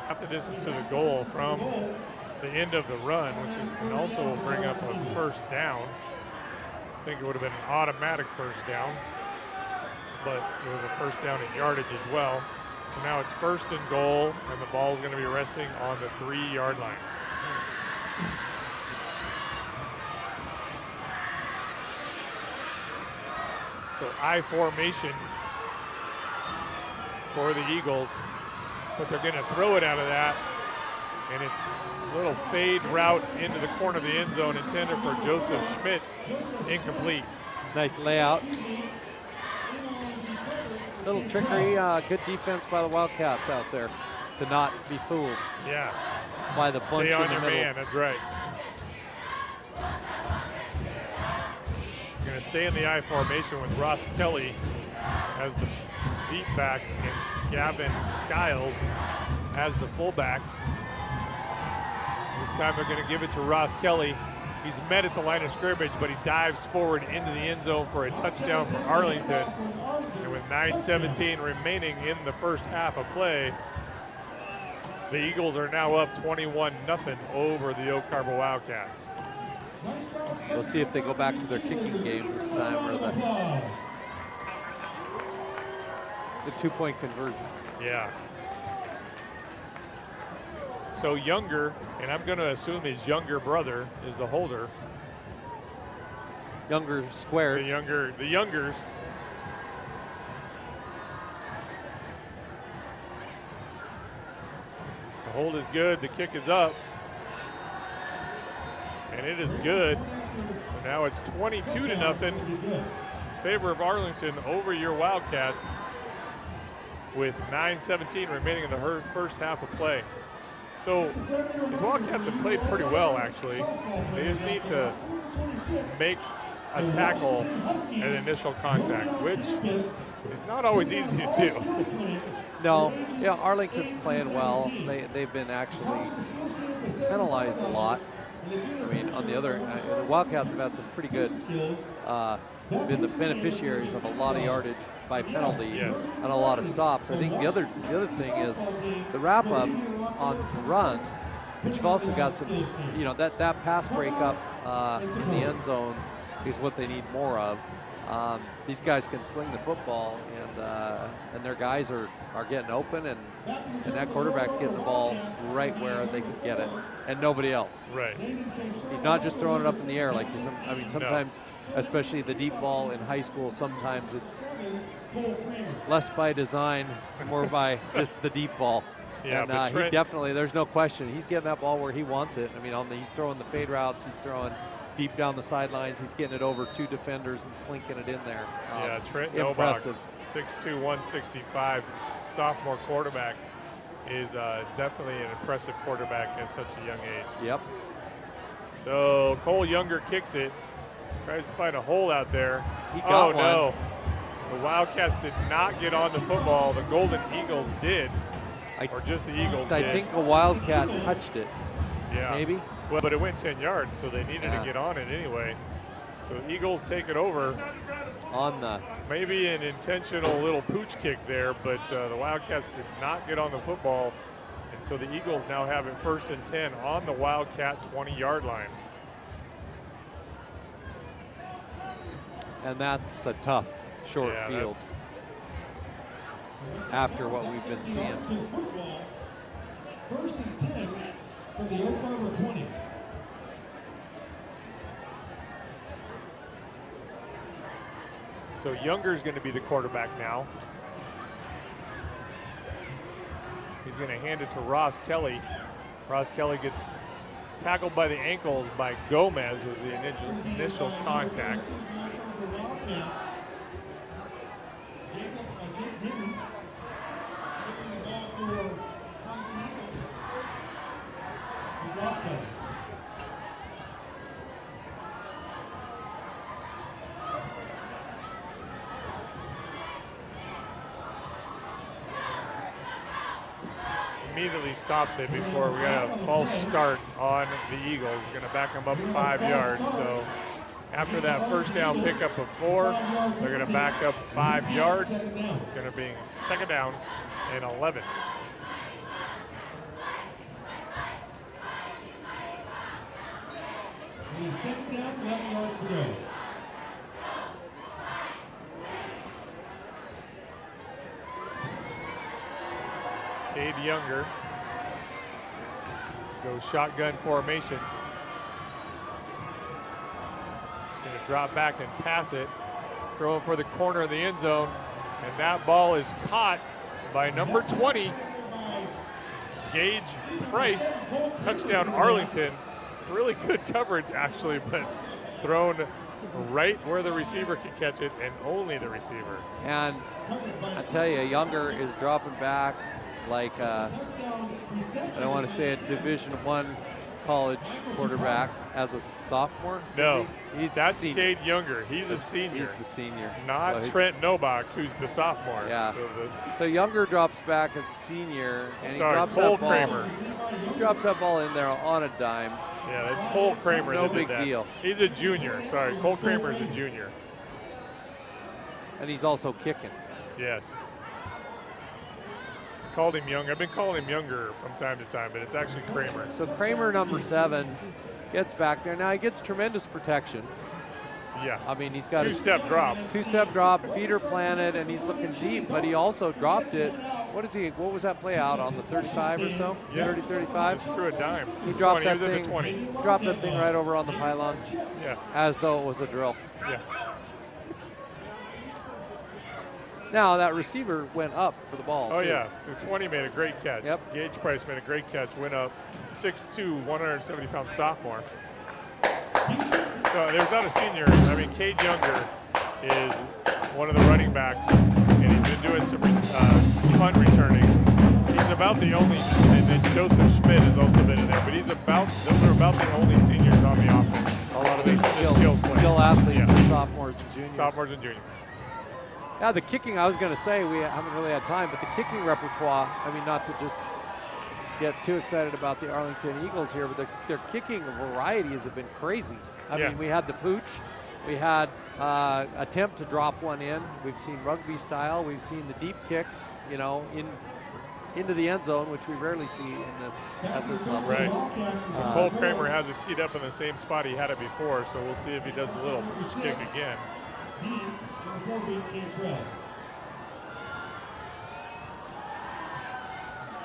Half the distance to the goal from the end of the run, which can also bring up a 1st down. I think it would have been an automatic 1st down, but it was a 1st down in yardage as well. So now it's 1st and goal, and the ball is going to be resting on the 3-yard line. So I formation for the Eagles, but they're going to throw it out of that, and it's a little fade route into the corner of the end zone intended for Joseph Schmidt, incomplete. Nice layout. Little trickery, good defense by the Wildcats out there to not be fooled. Yeah. By the bunch Stay on in the your middle. man, that's right. Going to stay in the I formation with Ross Kelly as the deep back and Gavin Skiles as the fullback. This time they're going to give it to Ross Kelly. He's met at the line of scrimmage, but he dives forward into the end zone for a touchdown for Arlington. And with 9:17 remaining in the 1st half of play, the Eagles are now up 21-0 over the Oak Harbor Wildcats. We'll see if they go back to their kicking game this time, or the 2-point conversion. Yeah. So Younger, and I'm going to assume his younger brother is the holder. Younger squared. The Youngers. The hold is good. The kick is up. And it is good. So now it's 22-0 in favor of Arlington over your Wildcats with 9:17 remaining in the 1st half of play. So these Wildcats have played pretty well, actually. They just need to make a tackle at initial contact, which is not always easy to do. No, yeah, Arlington's playing well. They've been actually penalized a lot. I mean, on the other, the Wildcats have had some pretty good, been the beneficiaries of a lot of yardage by penalty and a lot of stops. I think the other thing is the wrap up on runs, which have also got some, you know, that pass breakup in the end zone is what they need more of. These guys can sling the football, and their guys are getting open, and that quarterback's getting the ball right where they can get it, and nobody else. Right. He's not just throwing it up in the air like sometimes, especially the deep ball in high school, sometimes it's less by design, more by just the deep ball. Yeah, and he definitely, there's no question, he's getting that ball where he wants it. I mean, he's throwing the fade routes, he's throwing deep down the sidelines. He's getting it over 2 defenders and plinking it in there. Yeah, Trent impressive. Novak, 6'2", 165, sophomore quarterback, is definitely an impressive quarterback at such a young age. Yep. So Cole Younger kicks it, tries to find a hole out there. He got one. No. The Wildcats did not get on the football. The Golden Eagles did, or just the Eagles I did. think a Wildcat touched it. Yeah. Maybe. Well, but it went 10 yards, so they needed to get on it anyway. So Eagles take it over. On the Maybe an intentional little pooch kick there, but the Wildcats did not get on the football. And so the Eagles now have it 1st and 10 on the Wildcat 20-yard line. and that's a tough short field after what we've been seeing. 1st and 10 for the Oak Harbor 20. So Younger's going to be the quarterback now. He's going to hand it to Ross Kelly. Ross Kelly gets tackled by the ankles by Gomez, was the initial contact. Ross Kelly. Immediately stops it before we got a false start on the Eagles. Going to back them up 5 yards. So after that first down pickup of 4, they're going to back up 5 yards. Going to be 2nd down and 11. He's 2nd down, 11 yards to go. Cade Younger goes shotgun formation. Going to drop back and pass it. He's throwing for the corner of the end zone, and that ball is caught by number 20, Gage Price. Touchdown Arlington. Really good coverage actually, but thrown right where the receiver could catch it, and only the receiver. And I tell you, Younger is dropping back like I don't want to say a Division I college quarterback as a sophomore. No, that's senior. Cade Younger. He's a senior. He's the senior. Not so Trent Novak, who's the sophomore. Yeah. So So Younger drops back as a senior, and he sorry, drops Cole that ball. Kramer. He drops that ball in there on a dime. Yeah, that's Cole Kramer. No that did big that. deal. He's a junior. Sorry, Cole Kramer is a junior. And he's also kicking. Yes. Called him Young. I've been calling him Younger from time to time, but it's actually Kramer. So Kramer, number 7, gets back there. Now he gets tremendous protection. Yeah. I mean, he's got two-step drop. Two-step drop, feeder planted, and he's looking deep, but he also dropped it. What was that play out on the 35 or so? Yeah. 30, 35? Just threw a dime. He dropped 20. that He was thing. at the 20. He dropped that thing right over on the pylon. Yeah. As though it was a drill. Yeah. Now that receiver went up for the ball. Oh too. yeah, the 20 made a great catch. Yep. Gage Price made a great catch. Went up, 6'2", 170-pound sophomore. So there's not a senior. I mean, Cade Younger is one of the running backs, and he's been doing some punt returning. He's about the only, and then Joseph Schmidt has also been in there, but those are about the only seniors on the offense. A lot of these skill athletes are sophomores and juniors. Sophomores and juniors. Yeah, the kicking, I was going to say, we haven't really had time, but the kicking repertoire, I mean, not to just get too excited about the Arlington Eagles here, but their kicking varieties have been crazy. I mean, we had the pooch, we had attempt to drop one in, we've seen rugby style, we've seen the deep kicks, you know, into the end zone, which we rarely see at this level. Right. So Cole Kramer has it teed up in the same spot he had it before, so we'll see if he does a little pooch kick again.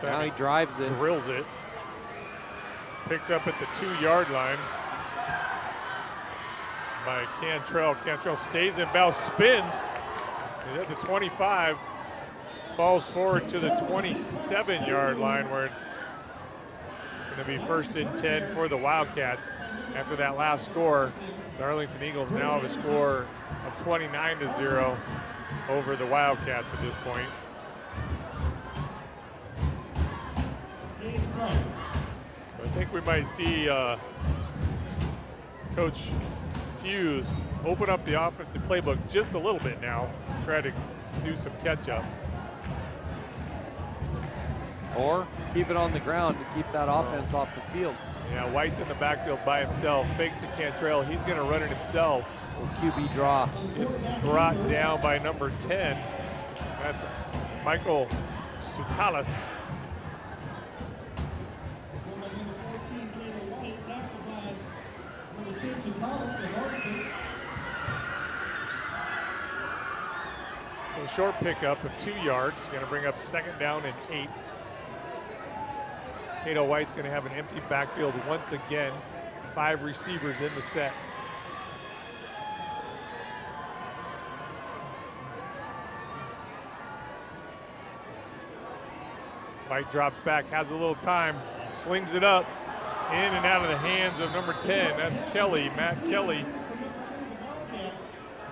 Now he drives it. Drills it. Picked up at the 2-yard line by Cantrell. Cantrell stays in bounds, spins. He's at the 25. Falls forward to the 27-yard line where Going to be 1st and 10 for the Wildcats. After that last score, the Arlington Eagles now have a score of 29-0 over the Wildcats at this point. So I think we might see Coach Hughes open up the offensive playbook just a little bit now to try to do some catch-up. Or keep it on the ground to keep that offense off the field. Yeah, White's in the backfield by himself. Fake to Cantrell. He's going to run it himself. QB draw. It's brought down by number 10. That's Michael Sukalis. So a short pickup of 2 yards. Going to bring up 2nd down and 8. Cato White's going to have an empty backfield once again. 5 receivers in the set. White drops back, has a little time, slings it up, in and out of the hands of number 10. That's Kelly, Matt Kelly.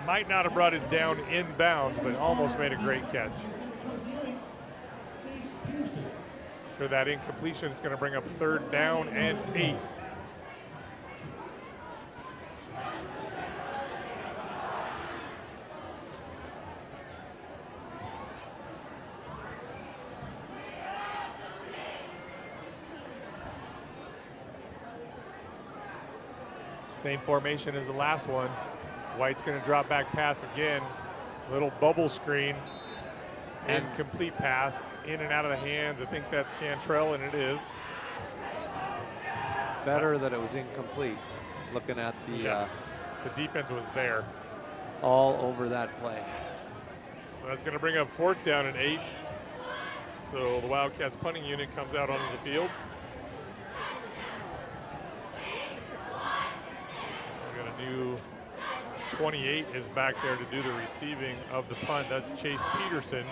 Might not have brought it down inbounds, but almost made a great catch. For that incompletion, it's going to bring up 3rd down and 8. Same formation as the last one. White's going to drop back pass again. Little bubble screen. Incomplete pass, in and out of the hands. I think that's Cantrell, and it is. Better that it was incomplete. Looking at the defense was there. All over that play. So that's going to bring up 4th down and 8. So the Wildcats punting unit comes out onto the field. We're going to do 28 is back there to do the receiving of the punt. That's Chase Peterson.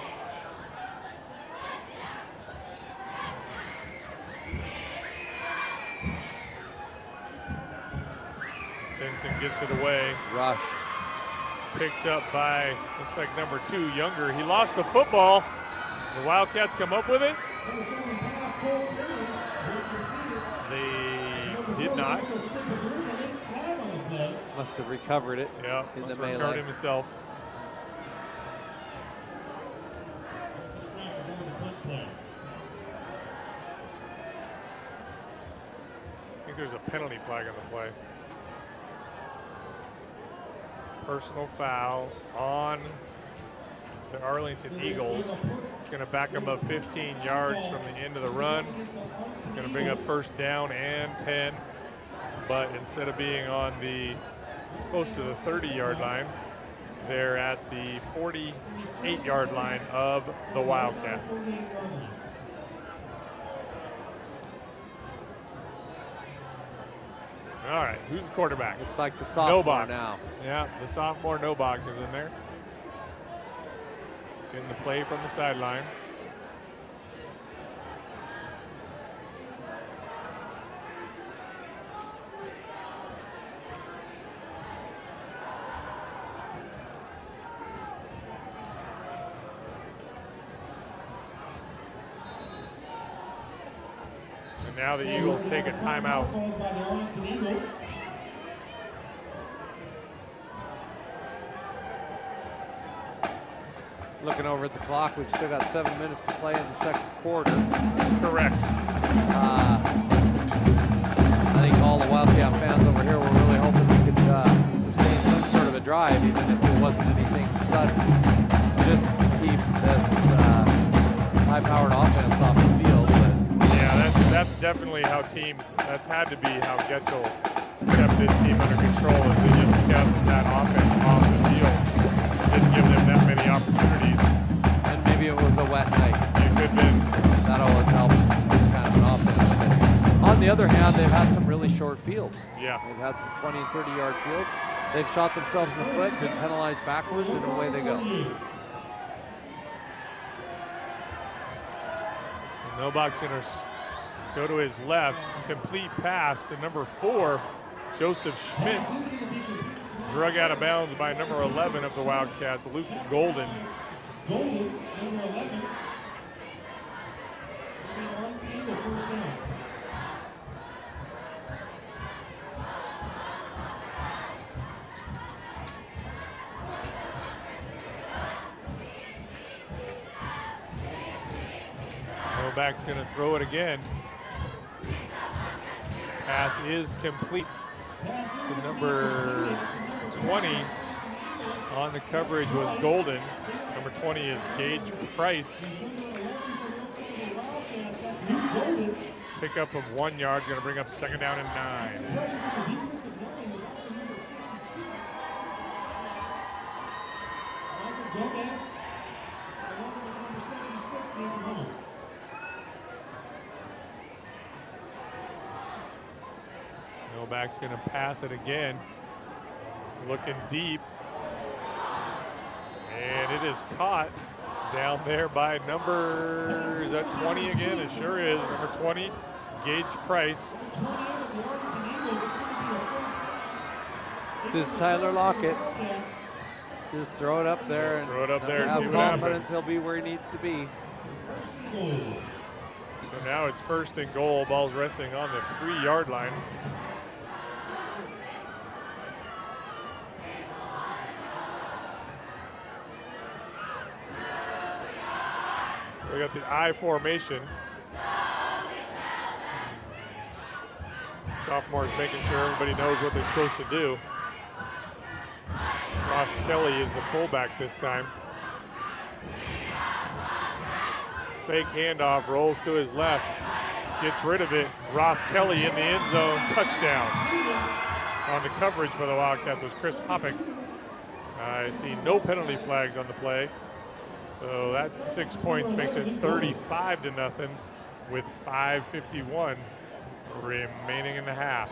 Simpson gets it away. Rush. Picked up by, looks like number 2, Younger. He lost the football. The Wildcats come up with it. They did not. Must have recovered it. Yeah, in must the have melee. recovered himself. I think there's a penalty flag on the play. Personal foul on the Arlington Eagles. It's going to back them up 15 yards from the end of the run. It's going to bring up 1st down and 10. But instead of being on the close to the 30-yard line, they're at the 48-yard line of the Wildcats. All right, who's the quarterback? Looks like the sophomore Novak. now. Yeah, the sophomore Novak is in there. Getting the play from the sideline. And now the Eagles take a timeout. Looking over at the clock, we've still got 7 minutes to play in the 2nd quarter. Correct. I think all the Wildcat fans over here were really hoping we could sustain some sort of a drive, even if it wasn't anything sudden, just to keep this high-powered offense off the field. But yeah, that's definitely how teams, that's had to be how Getchell kept this team under control, is they just kept that offense off the field. Didn't give them that many opportunities. And maybe it was a wet night. It could have been. That always helps this kind of an offense. But on the other hand, they've had some really short fields. Yeah. They've had some 20 and 30-yard fields. They've shot themselves in the foot, been penalized backwards, and away they go. So Novak's going to go to his left, complete pass to number 4, Joseph Schmidt. Drug out of bounds by number 11 of the Wildcats, Luke Golden. Golden, number 11. Arlington, the first down. Back's going to throw it again. Pass is complete to number 20. On the coverage was Golden. Number 20 is Gage Price. Pickup of 1 yard, going to bring up 2nd down and 9. Gomez, along with number 76, Nathan Hummel. Back's going to pass it again. Looking deep. And it is caught down there by number, is that 20 again? It sure is. Number 20, Gage Price. This is Tyler Lockett. Just throw it up there. Just throw it up there and have see what confidence happens. He'll be where he needs to be. So now it's 1st and goal. Ball's resting on the 3-yard line. We got the I formation. Sophomores making sure everybody knows what they're supposed to do. Ross Kelly is the fullback this time. Fake handoff, rolls to his left, gets rid of it. Ross Kelly in the end zone, touchdown. On the coverage for the Wildcats was Chris Hoppick. I see no penalty flags on the play. So that 6 points makes it 35-0 with 5:51 remaining in the half.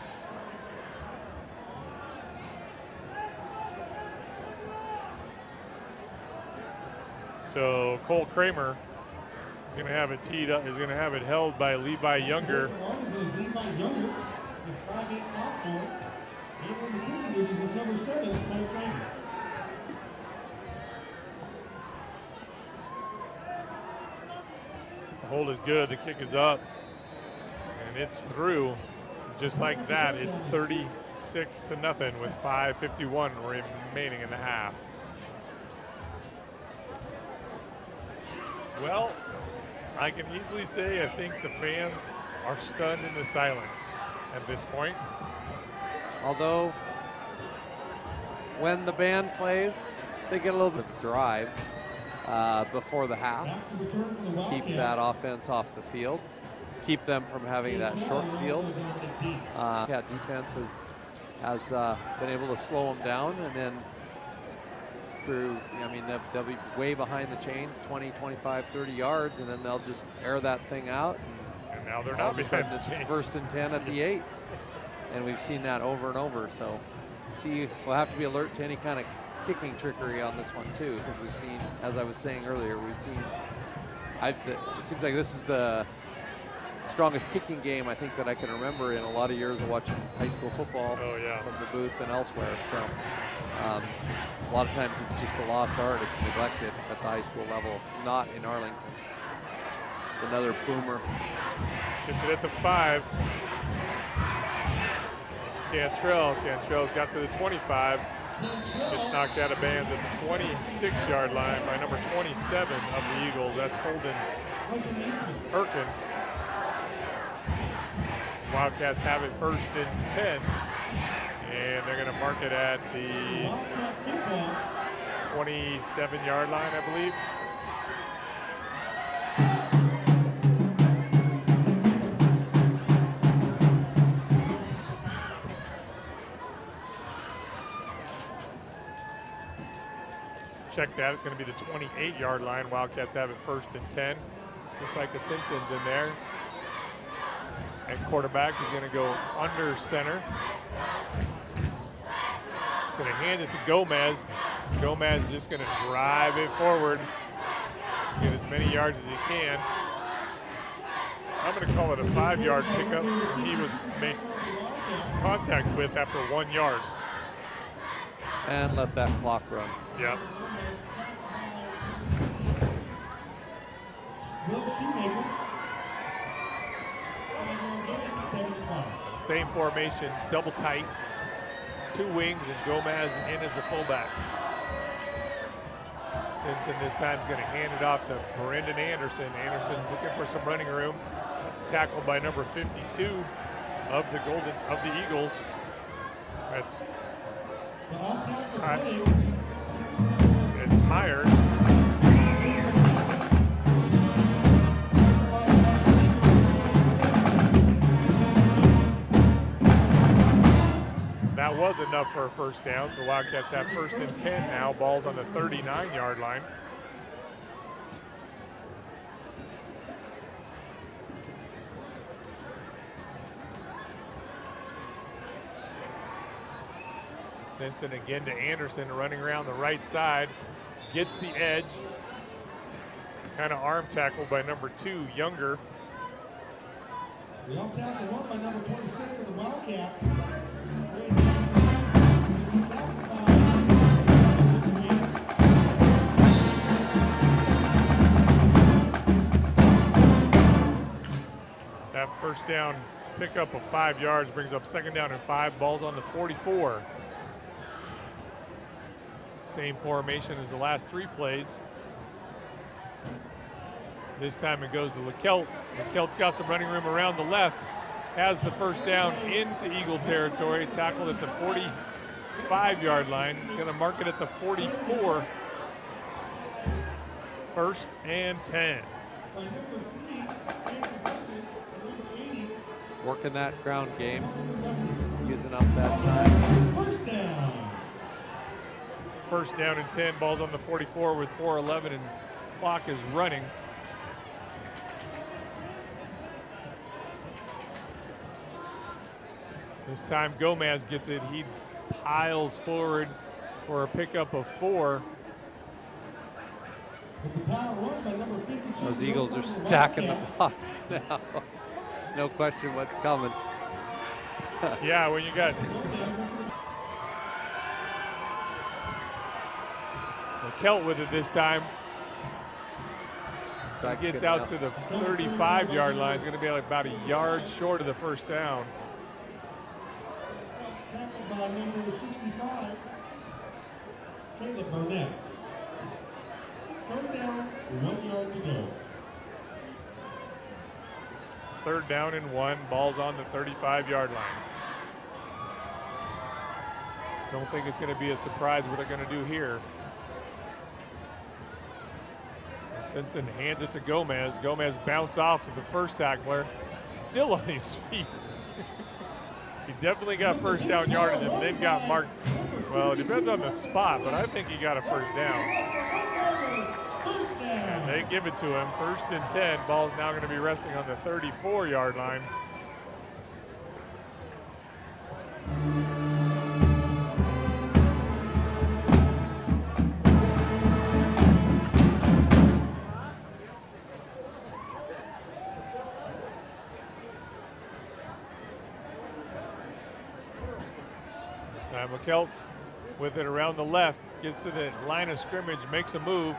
So Cole Kramer is going to have it teed up, is going to have it held by Levi Younger. Levi Younger, the 5'8" sophomore. And the kicking duties is number 7, Cole Kramer. Hold is good, the kick is up, and it's through. Just like that, it's 36-0 with 5:51 remaining in the half. Well, I can easily say I think the fans are stunned into silence at this point. Although, when the band plays, they get a little bit of a drive. Before the half, keep that offense off the field, keep them from having that short field. Defense has been able to slow them down, and then through, they'll be way behind the chains, 20, 25, 30 yards, and then they'll just air that thing out. And now they're all not of a sudden behind it's the chains. 1st and 10 at the 8, and we've seen that over and over. So, we'll have to be alert to any kind of kicking trickery on this one too, because we've seen, as I was saying earlier, it seems like this is the strongest kicking game I think that I can remember in a lot of years of watching high school football from the booth and elsewhere. So a lot of times it's just a lost art. It's neglected at the high school level, not in Arlington. It's another boomer. Gets it at the 5. It's Cantrell. Cantrell's got to the 25. Gets knocked out of bounds at the 26-yard line by number 27 of the Eagles. That's Holden Erkin. Wildcats have it 1st and 10. And they're going to mark it at the 27-yard line, I believe. Check that. It's going to be the 28-yard line. Wildcats have it 1st and 10. Looks like the Simpsons in there. And quarterback is going to go under center. He's going to hand it to Gomez. Gomez is just going to drive it forward. Get as many yards as he can. I'm going to call it a 5-yard pickup. He was made contact with after 1 yard. And let that clock run. Yep. So same formation, double tight, 2 wings, and Gomez in as the fullback. Simpson this time is going to hand it off to Brendan Anderson. Anderson looking for some running room. Tackled by number 52 of the Eagles. That's it's Myers. That was enough for a first down, so Wildcats have 1st and 10 now. Ball's on the 39-yard line. Simpson again to Anderson, running around the right side, gets the edge, kind of arm tackled by number 2, Younger. The off tackle won by number 26 of the Wildcats. That first down pickup of 5 yards brings up 2nd down and 5. Ball's on the 44. Same formation as the last 3 plays. This time it goes to LeKelt. LeKelt's got some running room around the left. Has the first down into Eagle territory. Tackled at the 45-yard line. Gonna mark it at the 44. 1st and 10. Working that ground game. Using up that time. First down and 10. Ball's on the 44 with 4:11 and clock is running. This time Gomez gets it. He piles forward for a pickup of 4. Those Eagles are stacking the box now. No question what's coming. Yeah, when you got LeKelt with it this time. So he gets out to the 35-yard line. It's going to be like about a yard short of the first down. Tackled by number 65, Caleb Burnett. 3rd down, 1 yard to go. 3rd down and 1. Ball's on the 35-yard line. Don't think it's going to be a surprise what they're going to do here. Simpson hands it to Gomez. Gomez bounced off of the first tackler, still on his feet. He definitely got first down yardage and then got marked. Well, it depends on the spot, but I think he got a first down. And they give it to him. 1st and 10. Ball's now going to be resting on the 34-yard line. LeKelt with it around the left, gets to the line of scrimmage, makes a move,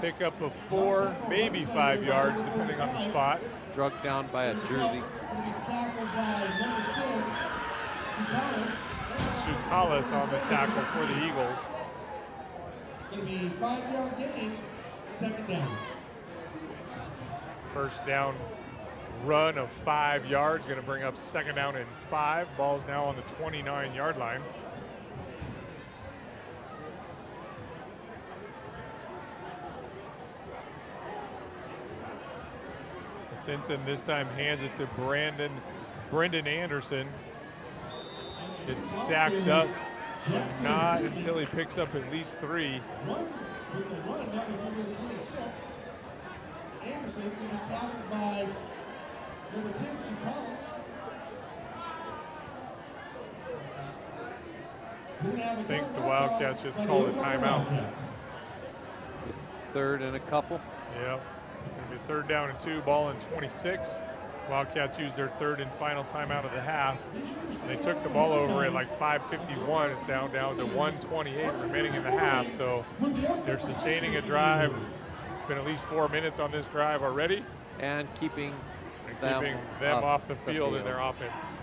pickup of 4, maybe 5 yards, depending on the spot. Drugged down by a jersey. Sukalis on the tackle for the Eagles. Going to be 5-yard gain, 2nd down. First down run of 5 yards, going to bring up 2nd down and 5. Ball's now on the 29-yard line. Simpson this time hands it to Brendan Anderson. It's stacked up, not until he picks up at least 3. Anderson will be tackled by number 10, I think the Wildcats just called a timeout. 3rd and a couple. Yep. It'll be 3rd down and 2. Ball in 26 Wildcats used their third and final timeout of the half. They took the ball over at like 5:51. It's down to 1:28 remaining in the half. So they're sustaining a drive. It's been at least 4 minutes on this drive already. And keeping them off the field in their offense.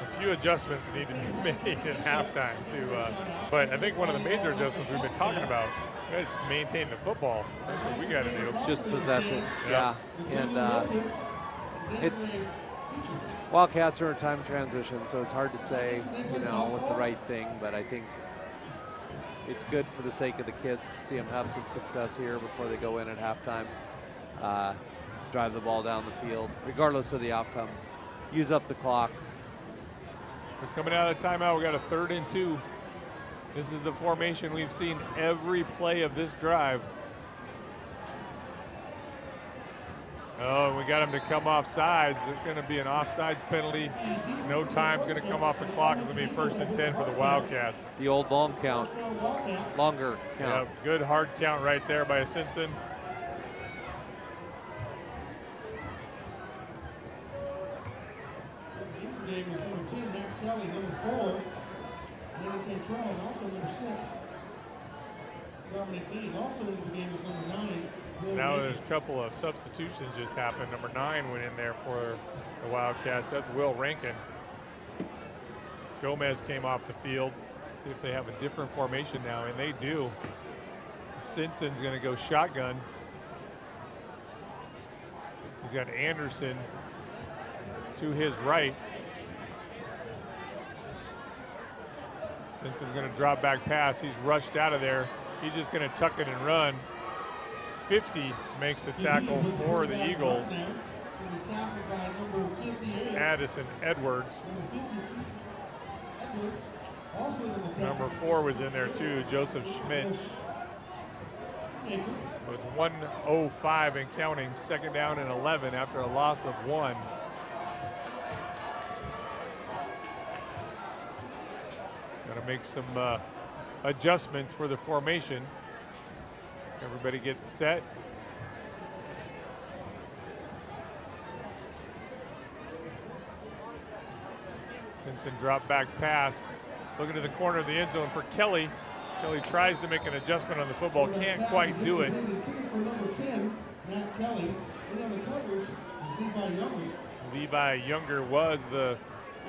A few adjustments need to be made at halftime too. But I think one of the major adjustments we've been talking about is maintain the football. That's what we got to do. Just possess it, yeah. And it's Wildcats are in time transition, so it's hard to say, you know, what the right thing. But I think it's good for the sake of the kids to see them have some success here before they go in at halftime. Drive the ball down the field, regardless of the outcome. Use up the clock. So coming out of the timeout, we got a 3rd and 2. This is the formation we've seen every play of this drive. Oh, we got him to come off sides. There's going to be an offsides penalty. No time's going to come off the clock. It's going to be 1st and 10 for the Wildcats. The old long count, longer count. Yeah, good hard count right there by Simpson. Game is number 10, Matt Kelly, number 4, Lenny Cantrell, and also number 6, Dominic Dean. Also into the game is number 9. Now there's a couple of substitutions just happened. Number 9 went in there for the Wildcats. That's Will Rankin. Gomez came off the field. See if they have a different formation now, and they do. Simpson's going to go shotgun. He's got Anderson to his right. Simpson's going to drop back pass. He's rushed out of there. He's just going to tuck it and run. 50 makes the tackle for the Eagles. It's Addison Edwards. Number 4 was in there too, Joseph Schmidt. So it's 1:05 and counting, 2nd down and 11 after a loss of 1. Got to make some adjustments for the formation. Everybody gets set. Simpson drop back pass. Looking to the corner of the end zone for Kelly. Kelly tries to make an adjustment on the football, can't quite do it. Levi Younger was the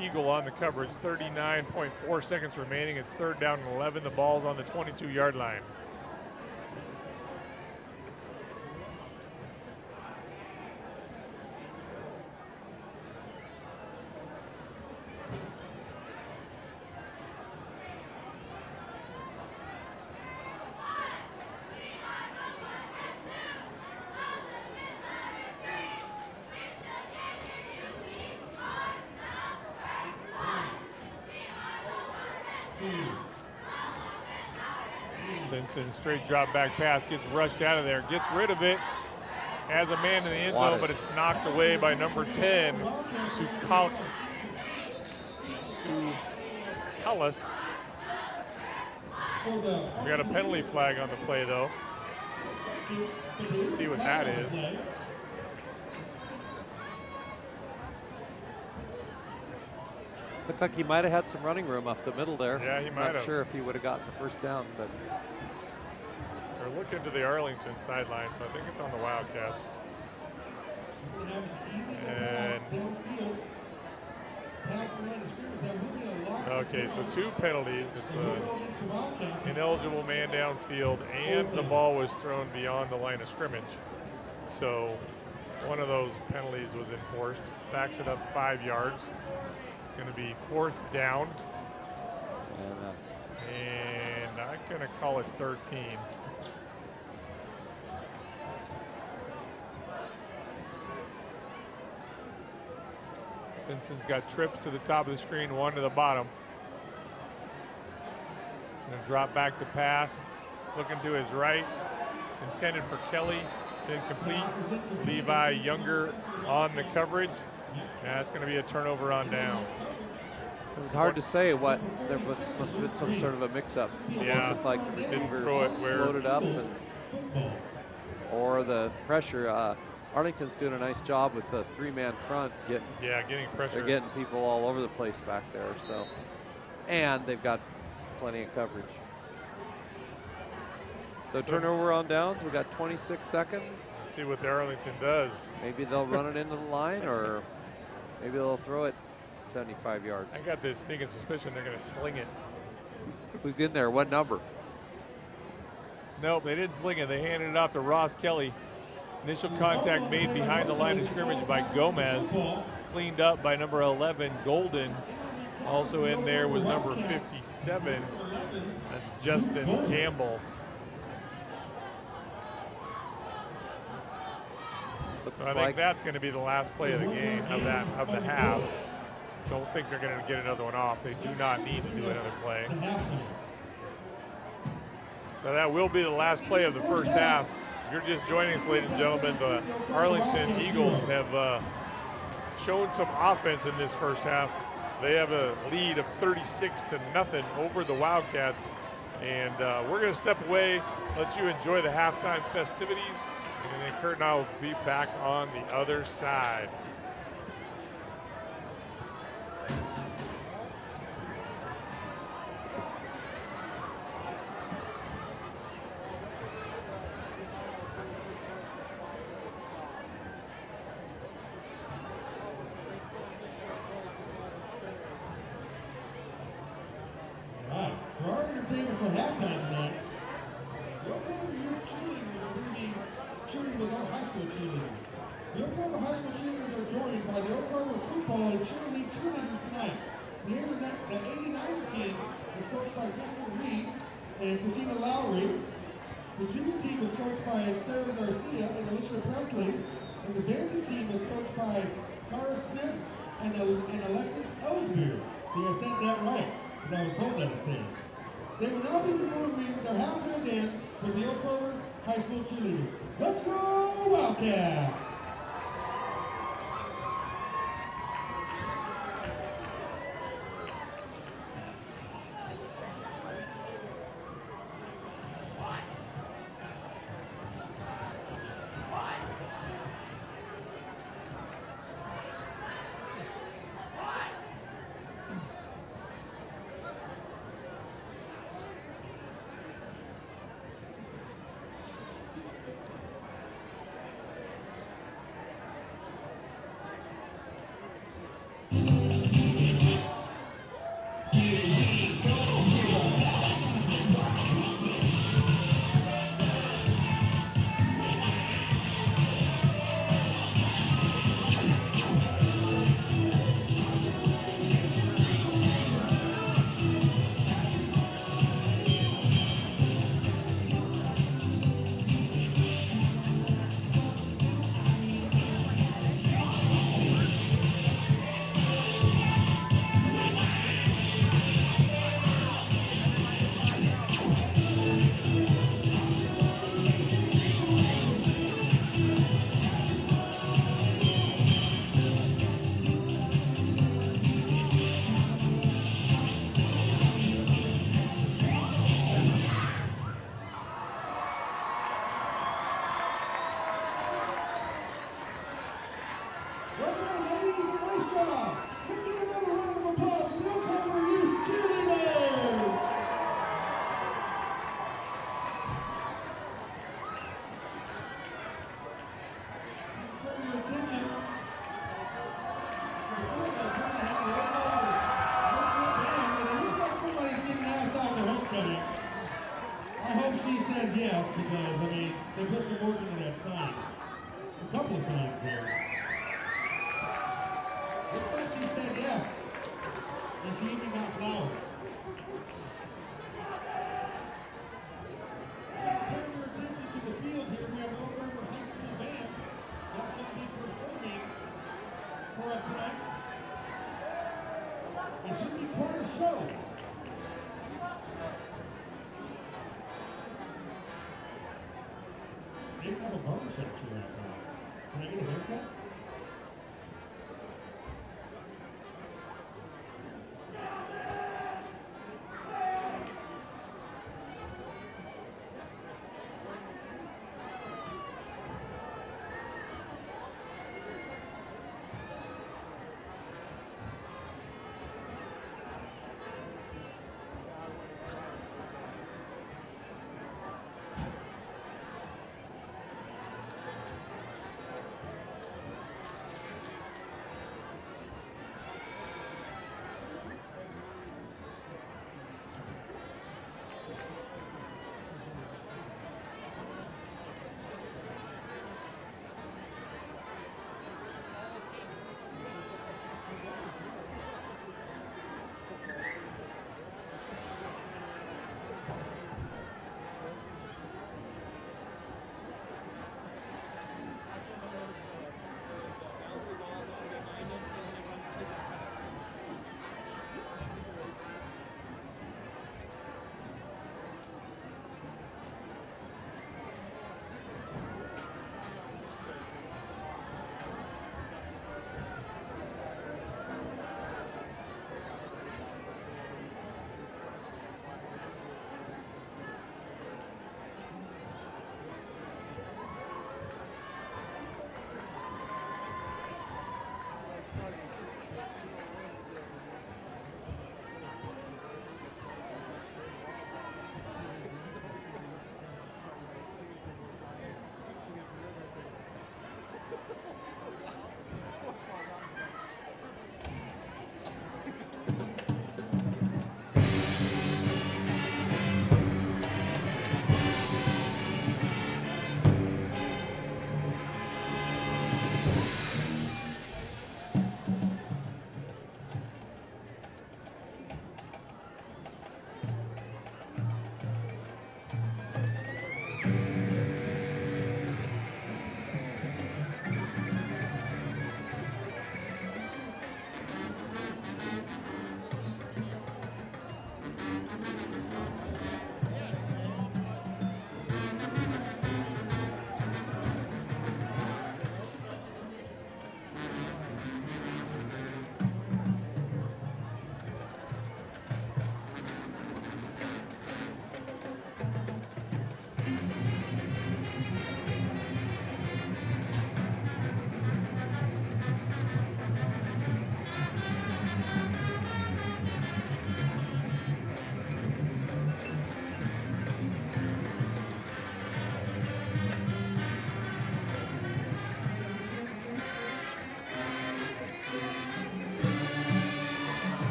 Eagle on the coverage. 39.4 seconds remaining. It's 3rd down and 11. The ball's on the 22-yard line. Simpson, straight drop back pass, gets rushed out of there, gets rid of it, has a man in the end zone, but it's knocked away by number 10, Sukalis. We got a penalty flag on the play though. Let's see what that is. Looked like he might have had some running room up the middle there. Yeah, he might have. Not sure if he would have gotten the 1st down, but. They're looking to the Arlington sideline, so I think it's on the Wildcats. And okay, so 2 penalties. It's an ineligible man downfield, and the ball was thrown beyond the line of scrimmage. So one of those penalties was enforced. Backs it up 5 yards. It's going to be 4th down. And I'm going to call it 13. Simpson's got trips to the top of the screen, 1 to the bottom. Gonna drop back to pass, looking to his right. It's intended for Kelly. It's incomplete. Levi Younger on the coverage. That's going to be a turnover on down. It was hard to say what. There must have been some sort of a mix-up. Yeah. Almost looked like the receiver slowed it up, or the pressure. Arlington's doing a nice job with the 3-man front. Getting pressure. They're getting people all over the place back there. So, and they've got plenty of coverage. So turnover on downs. We've got 26 seconds. See what the Arlington does. Maybe they'll run it into the line, or maybe they'll throw it 75 yards. I got this sneaking suspicion they're going to sling it. Who's in there? What number? Nope, they didn't sling it. They handed it off to Ross Kelly. Initial contact made behind the line of scrimmage by Gomez. Cleaned up by number 11, Golden. Also in there was number 57. That's Justin Campbell. So I think that's going to be the last play of the game, of the half. Don't think they're going to get another one off. They do not need to do another play. So that will be the last play of the first half. If you're just joining us, ladies and gentlemen, the Arlington Eagles have shown some offense in this first half. They have a lead of 36-0 over the Wildcats. And we're going to step away, let you enjoy the halftime festivities. And then Kurt and I will be back on the other side. For our entertainment for halftime tonight, the Oklahoma Youth cheerleaders are going to be cheering with our high school cheerleaders. The Oklahoma high school cheerleaders are joined by the Oklahoma football and cheerleaders tonight. The 89 team is coached by Crystal Reed and Tashina Lowry. The junior team is coached by Sarah Garcia and Alicia Presley. And the dancing team is coached by Cara Smith and Alexis Ellsbury. See, I said that right, because I was told that to say it. They will now be performing their halftime dance with the Oklahoma high school cheerleaders. Let's go Wildcats! I hope she says yes, because, I mean, they put some work into that sign. There's a couple of signs there. Looks like she said yes. And she even got flowers. Turn your attention to the field here. We have Oklahoma High School Band that's going to be performing for us tonight. It should be quite a show. They even have a barbershop chair out there. Can I get a haircut?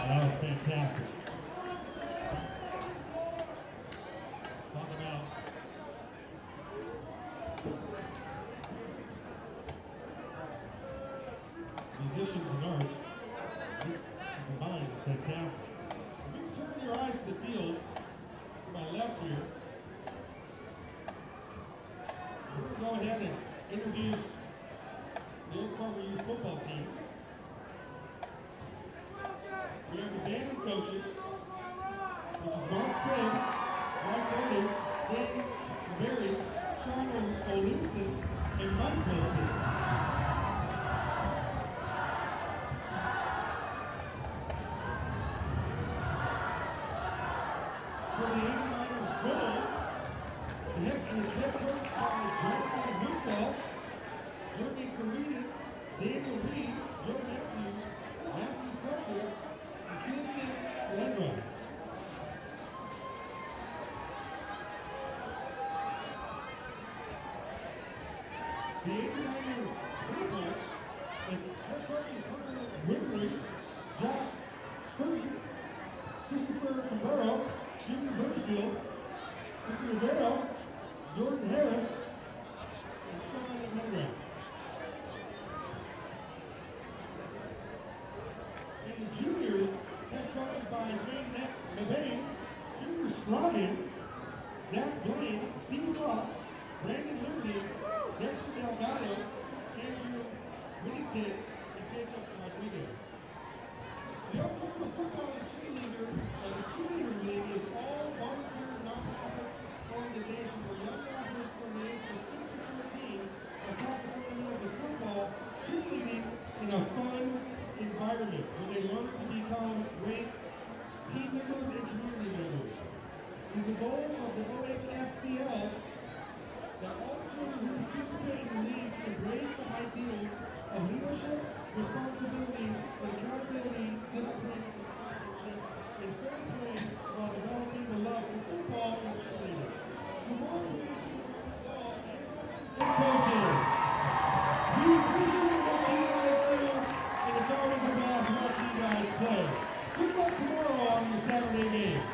That was fantastic. Talk about musicians and art. This combined is fantastic. If you can turn your eyes to the field, to my left here, we're going to go ahead and introduce the Oak Harbor Youth football teams. We have the band and coaches, which is Mark Craig, Mike Gordon, James LeBerry, Sean Olufsen, and Mike Wilson. For the 89ers goal, it's head coached by Jonathan Rufel, Jeremy Caridi, Daniel Reed, Joe Matthews, Matthew Fletcher, and Kielson Telendra. The 89ers football, its head coaches Hunter Whitley, Josh Curry, Christopher Cabrero, Jimmy Burnshield, Mr. Rivera, Jordan Harris, and Sean McGrath. And the juniors, head coached by Wayne LeBain, Junior Scroggins, Zach Blaine, Steve Fox, Brandon Liberty, Dexter Delgado, Andrew Whittington, and Jacob Rodriguez. The Oklahoma Football and Cheerleader League is all volunteer nonprofit organization where young athletes from the age of 6 to 14 are taught the fundamentals of football, cheerleading in a fun environment where they learn to become great team members and community members. It is the goal of the OHHSCL that all children who participate in the league embrace the ideals of leadership, responsibility, and accountability, discipline, and sponsorship, and fair play while developing the love for football and cheerleading. For more information about football and coaches, we appreciate what you guys do, and it's always a blast watching you guys play. Good luck tomorrow on your Saturday games.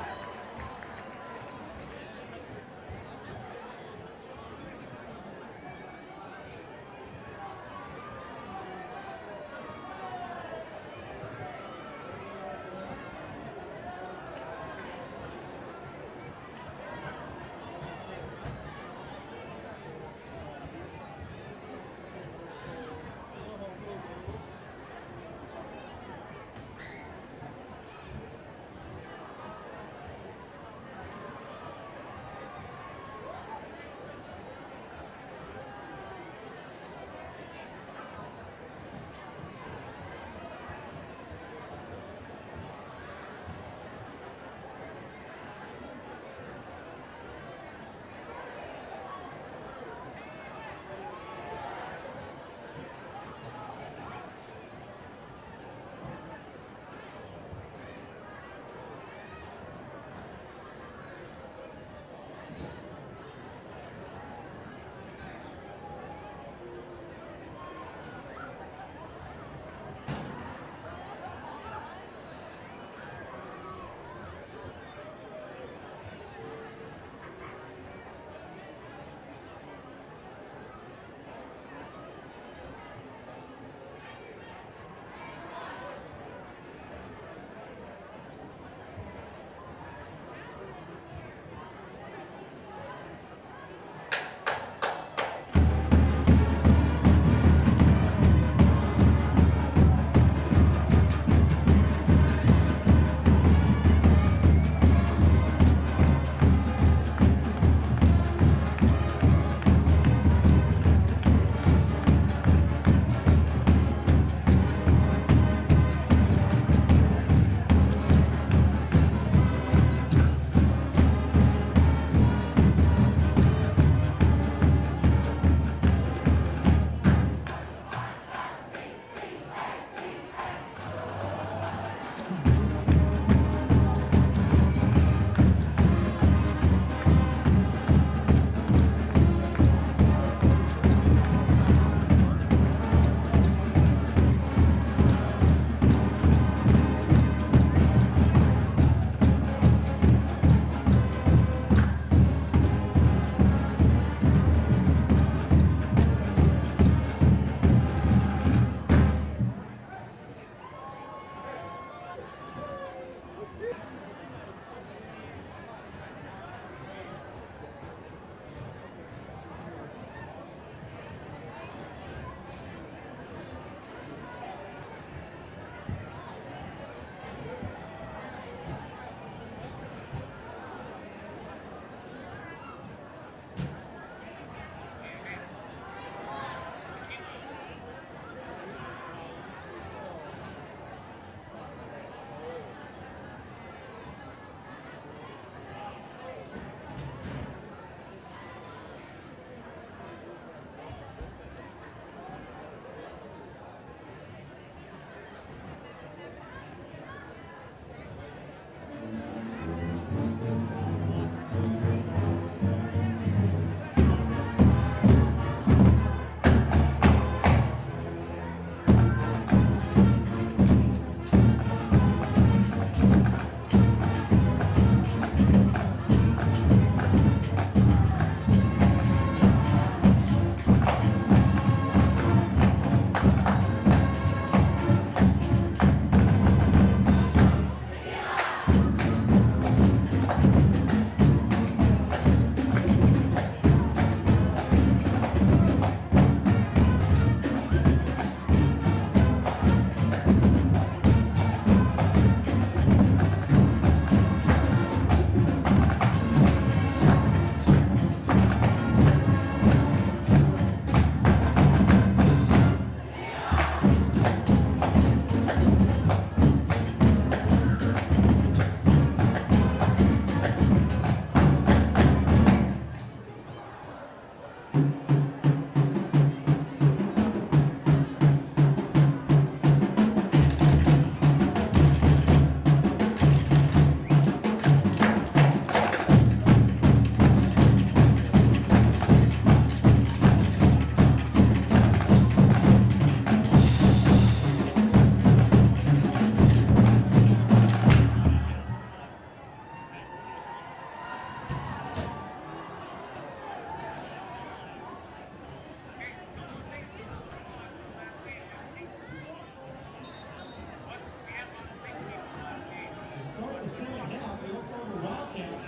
the second half. The Oklahoma Wildcats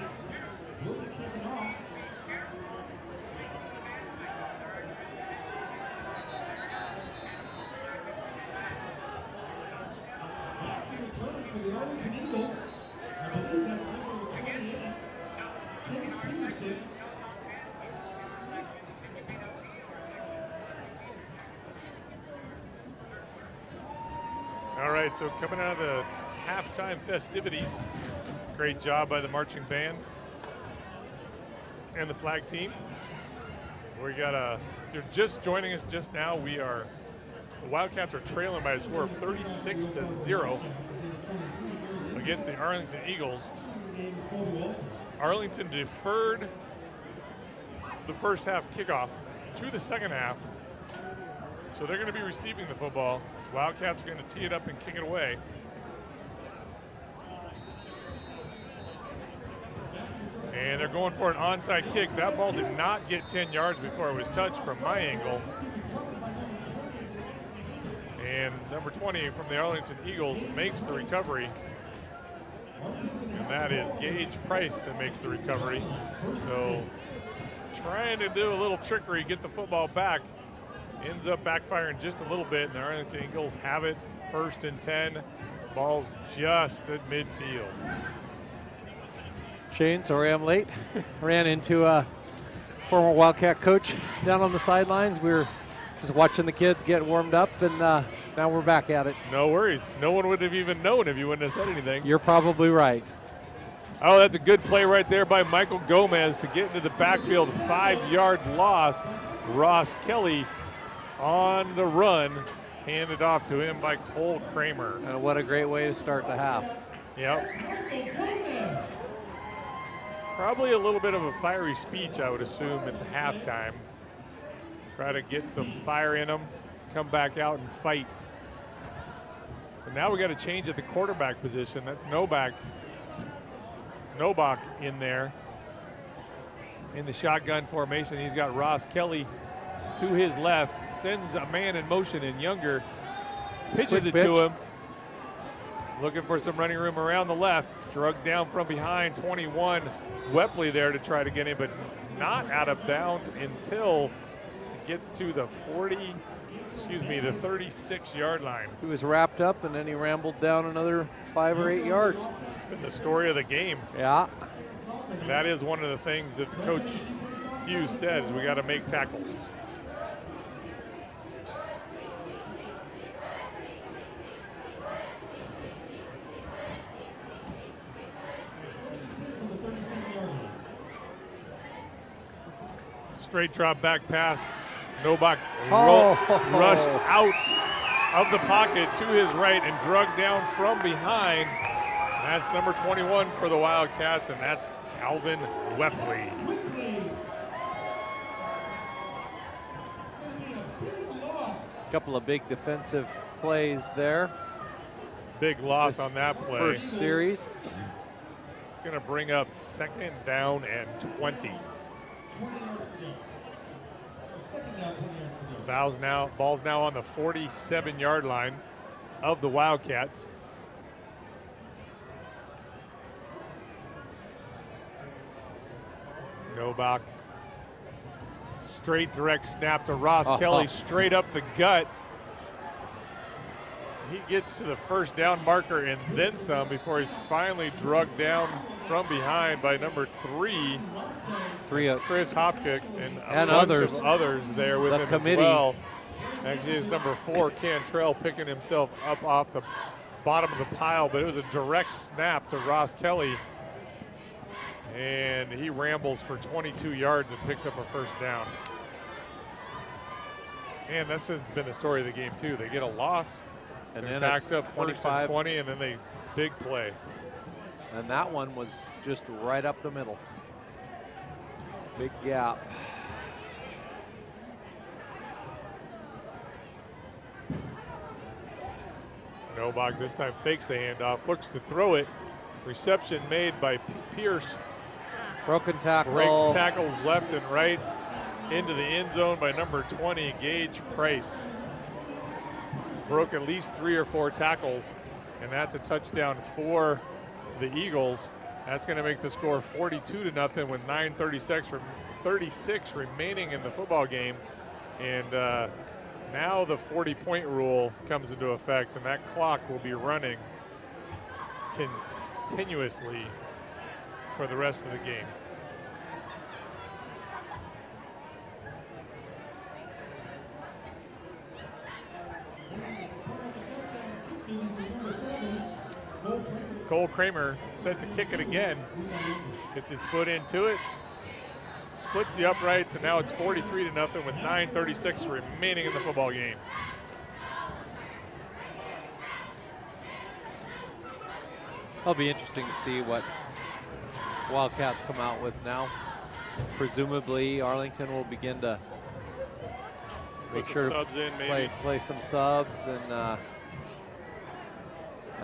will be kicking off. Back to return for the Arlington Eagles. I believe that's number 28, Chase Peterson. All right, so coming out of the halftime festivities, great job by the marching band and the flag team. We got if you're just joining us just now, the Wildcats are trailing by a score of 36-0 against the Arlington Eagles. Arlington deferred the first half kickoff to the second half, so they're going to be receiving the football. Wildcats are going to tee it up and kick it away. And they're going for an onside kick. That ball did not get 10 yards before it was touched from my angle. And number 20 from the Arlington Eagles makes the recovery. And that is Gage Price that makes the recovery. So trying to do a little trickery, get the football back. Ends up backfiring just a little bit, and the Arlington Eagles have it. 1st and 10. Ball's just at midfield. Shane, sorry I'm late. Ran into a former Wildcat coach down on the sidelines. We were just watching the kids get warmed up, and now we're back at it. No worries. No one would have even known if you wouldn't have said anything. You're probably right. Oh, that's a good play right there by Michael Gomez to get into the backfield. 5-yard loss. Ross Kelly on the run, handed off to him by Cole Kramer. And what a great way to start the half. Yep. Probably a little bit of a fiery speech, I would assume, at halftime. Try to get some fire in them, come back out and fight. So now we got to change at the quarterback position. That's Novak in there. In the shotgun formation, he's got Ross Kelly to his left, sends a man in motion, and Younger pitches it to him. Looking for some running room around the left. Drugged down from behind, 21. Wepley there to try to get him, but not out of bounds until it gets to the 36-yard line. He was wrapped up, and then he rambled down another 5 or 8 yards. It's been the story of the game. Yeah. And that is one of the things that Coach Hughes says, we got to make tackles. Straight drop back pass. Novak rushed out of the pocket to his right and drugged down from behind. That's number 21 for the Wildcats, and that's Calvin Wepley. A couple of big defensive plays there. Big loss on that play. First series. It's going to bring up 2nd down and 20. 20 yards to go. Second down, 20 yards to go. Ball's now on the 47-yard line of the Wildcats. Novak. Straight direct snap to Ross Kelly, straight up the gut. He gets to the 1st down marker and then some before he's finally drugged down from behind by number 3. Chris Hopkick and a bunch of others there with him as well. Actually, it's number 4, Cantrell, picking himself up off the bottom of the pile, but it was a direct snap to Ross Kelly. And he rambles for 22 yards and picks up a 1st down. And that's been the story of the game, too. They get a loss, and then backed up 1st and 20, and then they big play. And that one was just right up the middle. Big gap. Novak this time fakes the handoff, looks to throw it. Reception made by Pierce. Broken tackle. Breaks tackles left and right into the end zone by number 20, Gage Price. Broke at least 3 or 4 tackles, and that's a touchdown for the Eagles. That's going to make the score 42-0 with 9:36 remaining in the football game. And now the 40-point rule comes into effect, and that clock will be running continuously for the rest of the game. Cole Kramer set to kick it again. Gets his foot into it. Splits the uprights, and now it's 43-0 with 9:36 remaining in the football game. It'll be interesting to see what Wildcats come out with now. Presumably, Arlington will begin to make sure to play some subs, and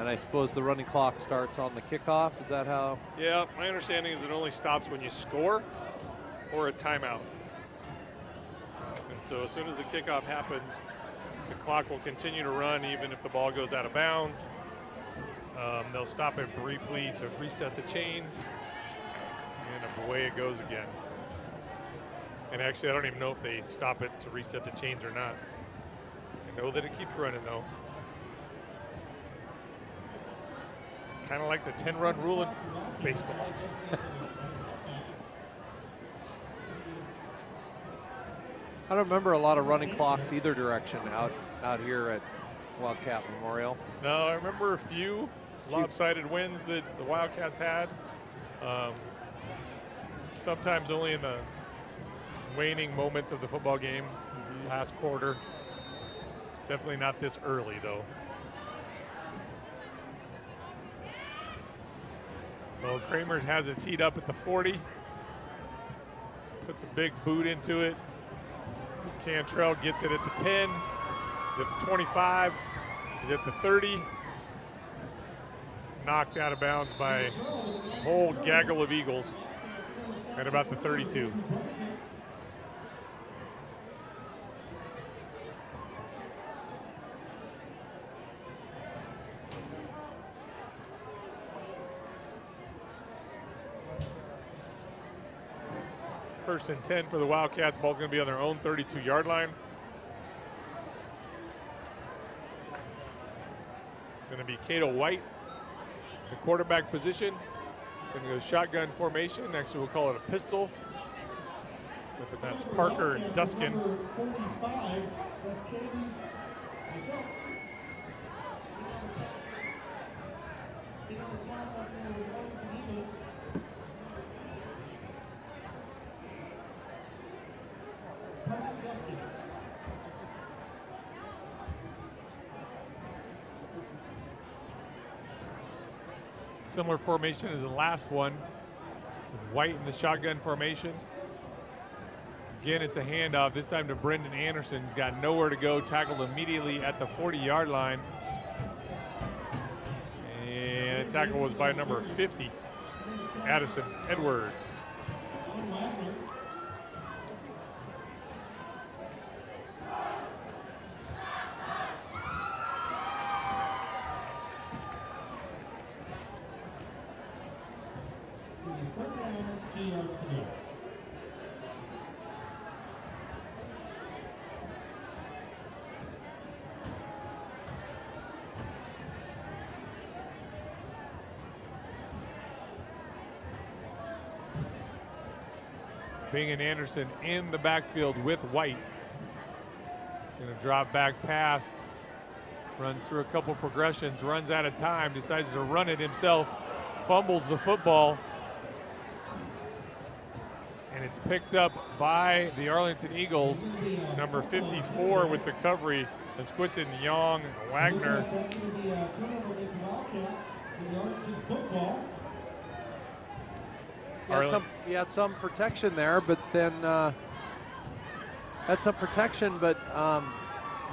I suppose the running clock starts on the kickoff. Is that how? Yeah, my understanding is it only stops when you score or a timeout. And so as soon as the kickoff happens, the clock will continue to run even if the ball goes out of bounds. They'll stop it briefly to reset the chains, and away it goes again. And actually, I don't even know if they stop it to reset the chains or not. I know that it keeps running, though. Kind of like the 10-run rule in baseball. I don't remember a lot of running clocks either direction out here at Wildcat Memorial. No, I remember a few lopsided wins that the Wildcats had. Sometimes only in the waning moments of the football game, last quarter. Definitely not this early, though. So Kramer has it teed up at the 40. Puts a big boot into it. Cantrell gets it at the 10. He's at the 25. He's at the 30. Knocked out of bounds by a whole gaggle of Eagles at about the 32. First and 10 for the Wildcats. Ball's going to be on their own 32-yard line. Going to be Cato White, the quarterback position. Going to go shotgun formation. Actually, we'll call it a pistol. But that's Parker and Duskin. Similar formation as the last one, with White in the shotgun formation. Again, it's a handoff, this time to Brendan Anderson. He's got nowhere to go, tackled immediately at the 40-yard line. And the tackle was by number 50, Addison Edwards. Bing and Anderson in the backfield with White. Gonna drop back pass. Runs through a couple progressions, runs out of time, decides to run it himself, fumbles the football. And it's picked up by the Arlington Eagles. Number 54 with the recovery. That's Quinton Young Wagner. That's going to be a turnover against the Wildcats for the Arlington football. He had some protection there, but then no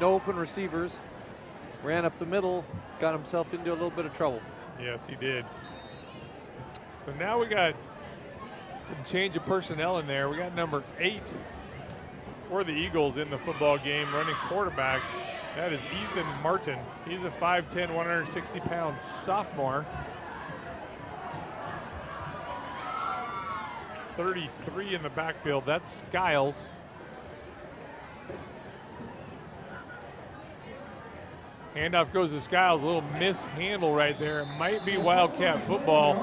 open receivers. Ran up the middle, got himself into a little bit of trouble. Yes, he did. So now we got some change of personnel in there. We got number 8 for the Eagles in the football game, running quarterback. That is Ethan Martin. He's a 5'10", 160-pound sophomore. 33 in the backfield. That's Skiles. Handoff goes to Skiles. A little mishandle right there. It might be Wildcat football.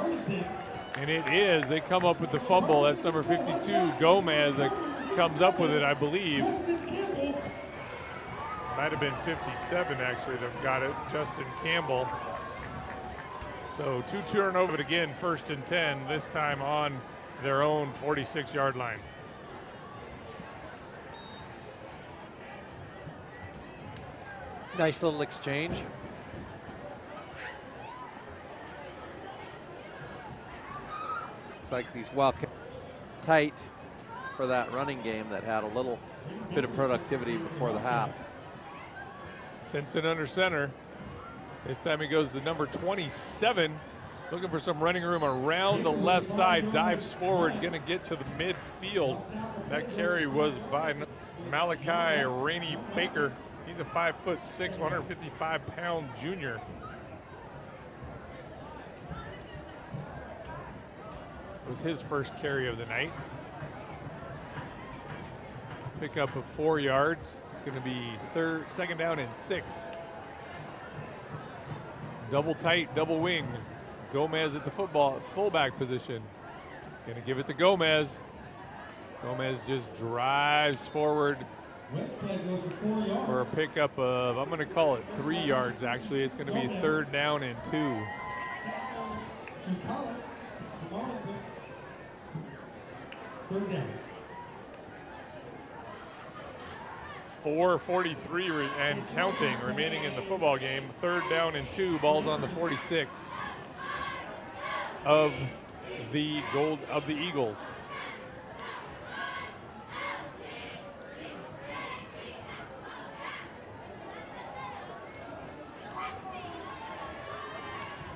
And it is. They come up with the fumble. That's number 52, Gomez, that comes up with it, I believe. Might have been 57, actually, that got it. Justin Campbell. So 2 turnover, but again, 1st and 10, this time on their own 46-yard line. Nice little exchange. Looks like these Wildcats tight for that running game that had a little bit of productivity before the half. Simpson under center. This time he goes to number 27. Looking for some running room around the left side. Dives forward, going to get to the midfield. That carry was by Malachi Rainey Baker. He's a 5'6", 155-pound junior. It was his first carry of the night. Pickup of 4 yards. It's going to be 2nd down and 6. Double tight, double wing. Gomez at the fullback position. Going to give it to Gomez. Gomez just drives forward for a pickup of, I'm going to call it 3 yards, actually. It's going to be 3rd down and 2. 3rd down. 4:43 and counting remaining in the football game. 3rd down and 2. Ball's on the 46 of the Eagles.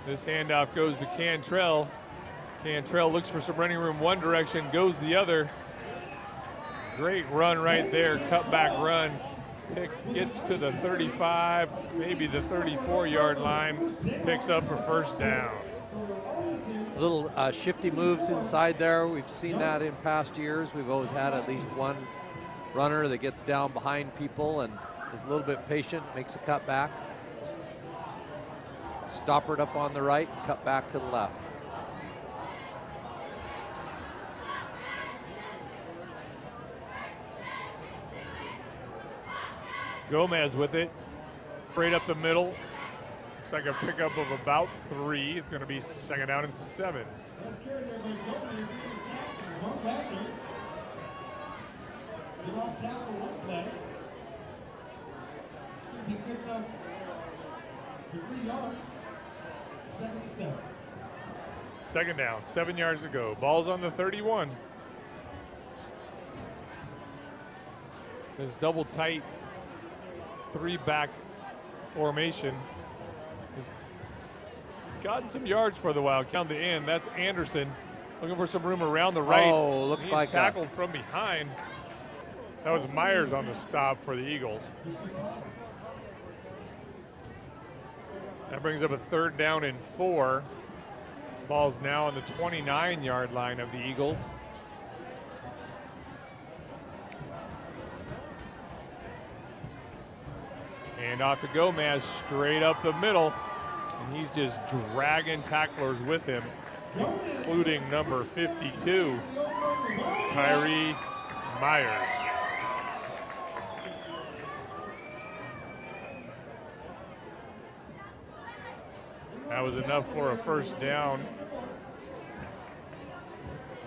This handoff goes to Cantrell. Cantrell looks for some running room one direction, goes the other. Great run right there, cutback run. Gets to the 35, maybe the 34-yard line, picks up a 1st down. Little shifty moves inside there. We've seen that in past years. We've always had at least one runner that gets down behind people and is a little bit patient, makes a cut back. Stoppered up on the right, cut back to the left. Gomez with it, straight up the middle. Looks like a pickup of about 3. It's going to be 2nd down and 7. Let's carry there by Gomez. One backer. Good on tackle, one play. It's going to be good enough for 3 yards. 2nd and 7. 2nd down, 7 yards to go. Ball's on the 31. This double tight 3-back formation has gotten some yards for the Wild. Count the end. That's Anderson looking for some room around the right. Oh, looked He's like tackled from behind. That was Myers on the stop for the Eagles. That brings up a 3rd down and 4. Ball's now on the 29-yard line of the Eagles. And off to Gomez, straight up the middle. And he's just dragging tacklers with him, including number 52, Kyrie Myers. That was enough for a 1st down.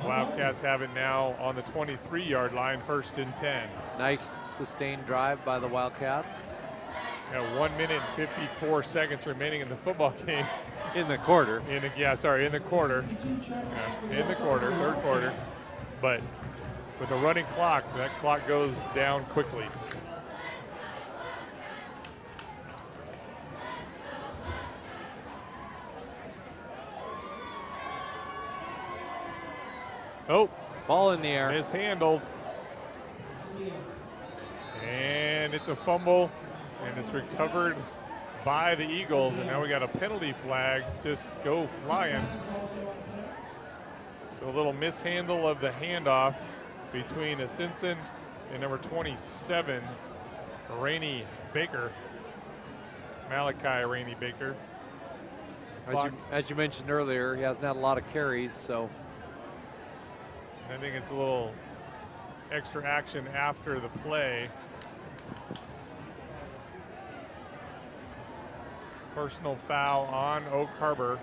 Wildcats have it now on the 23-yard line, 1st and 10. Nice sustained drive by the Wildcats. Got 1 minute and 54 seconds remaining in the football game. In the quarter. In the quarter. Yeah, in the quarter, 3rd quarter. But with a running clock, that clock goes down quickly. Oh, ball in the air. Mishandled. And it's a fumble, and it's recovered by the Eagles, and now we got a penalty flag just go flying. So a little mishandle of the handoff between Asinson and number 27, Rainey Baker. Malachi Rainey Baker. As you mentioned earlier, he hasn't had a lot of carries, so. I think it's a little extra action after the play. Personal foul on Oak Harbor.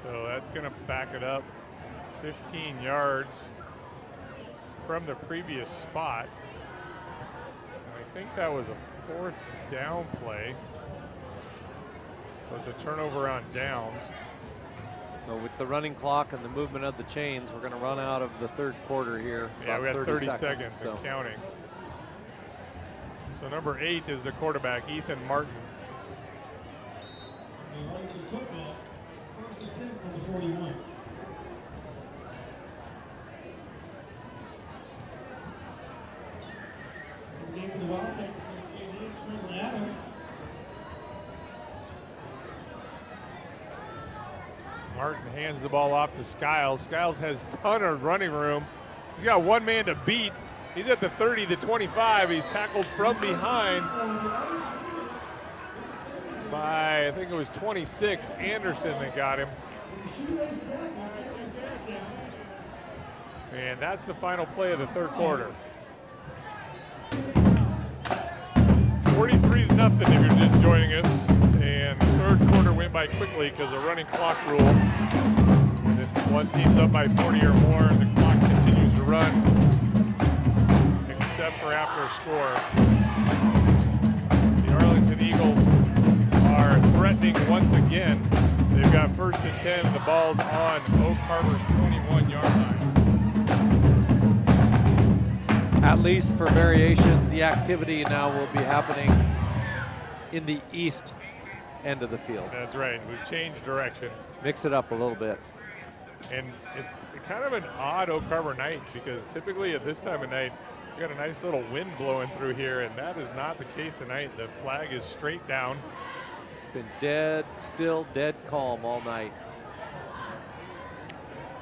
So that's going to back it up 15 yards from the previous spot. And I think that was a 4th down play. So it's a turnover on downs. So with the running clock and the movement of the chains, we're going to run out of the 3rd quarter here. Yeah, we had 30 seconds so. and counting. So number 8 is the quarterback, Ethan Martin. Arlington football, 1st and 10 from the 41. Game for the Wildcats, Trevor Adams. Martin hands the ball off to Skiles. Skiles has a ton of running room. He's got one man to beat. He's at the 30, the 25. He's tackled from behind by, I think it was 26, Anderson that got him. And that's the final play of the 3rd quarter. 43-0 if you're just joining us. And the 3rd quarter went by quickly because of running clock rule. And if one team's up by 40 or more, the clock continues to run, except for after a score. The Arlington Eagles are threatening once again. They've got 1st and 10, and the ball's on Oak Harbor's 21-yard line. At least for variation, the activity now will be happening in the east end of the field. That's right. We've changed direction. Mix it up a little bit. And it's kind of an odd Oak Harbor night because typically at this time of night, we got a nice little wind blowing through here, and that is not the case tonight. The flag is straight down. It's been dead, still dead calm all night.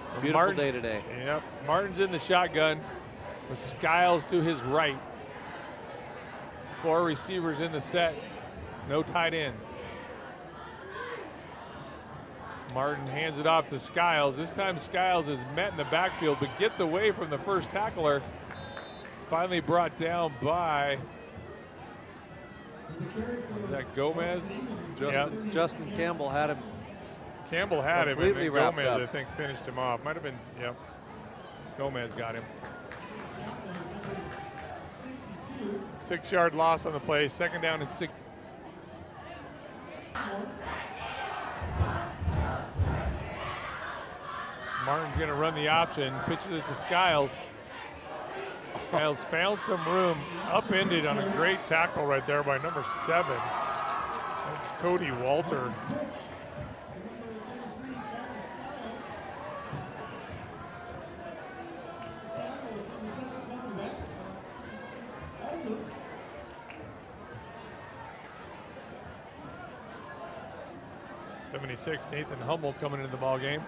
It's a beautiful day today. Yep. Martin's in the shotgun with Skiles to his right. 4 receivers in the set. No tight ends. Martin hands it off to Skiles. This time Skiles is met in the backfield but gets away from the first tackler. Finally brought down by, is that Gomez? Justin Campbell had him. Campbell had him, and completely then wrapped Gomez, up. I think, finished him off. Might have been, yep. Gomez got him. 6-yard loss on the play. 2nd down and 6. Martin's going to run the option, pitches it to Skiles. Skiles found some room, upended on a great tackle right there by number 7. That's Cody Walter. '76, Nathan Hummel coming into the ball game.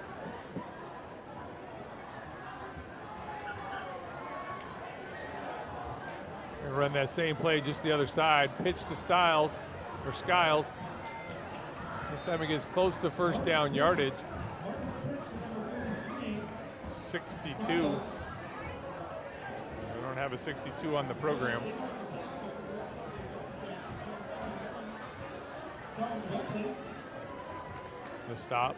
Run that same play just the other side. Pitch to Skiles. This time he gets close to 1st down yardage. 62. We don't have a 62 on the program. The stop.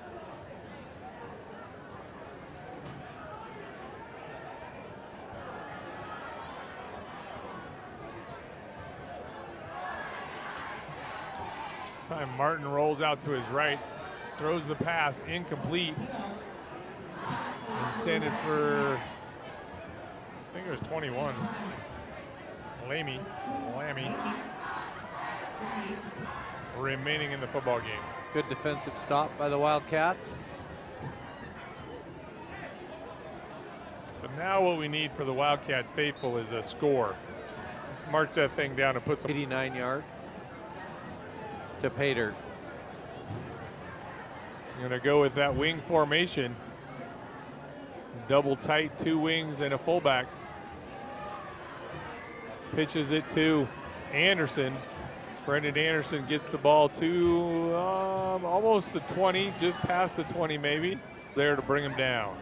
Time Martin rolls out to his right, throws the pass, incomplete. Intended for, I think it was 21. Lammy remaining in the football game. Good defensive stop by the Wildcats. So now what we need for the Wildcat faithful is a score. Let's march that thing down and put some. 89 yards. To Pater. I'm going to go with that wing formation. double tight, 2 wings and a fullback. Pitches it to Anderson. Brendan Anderson gets the ball to almost the 20, just past the 20 maybe, there to bring him down.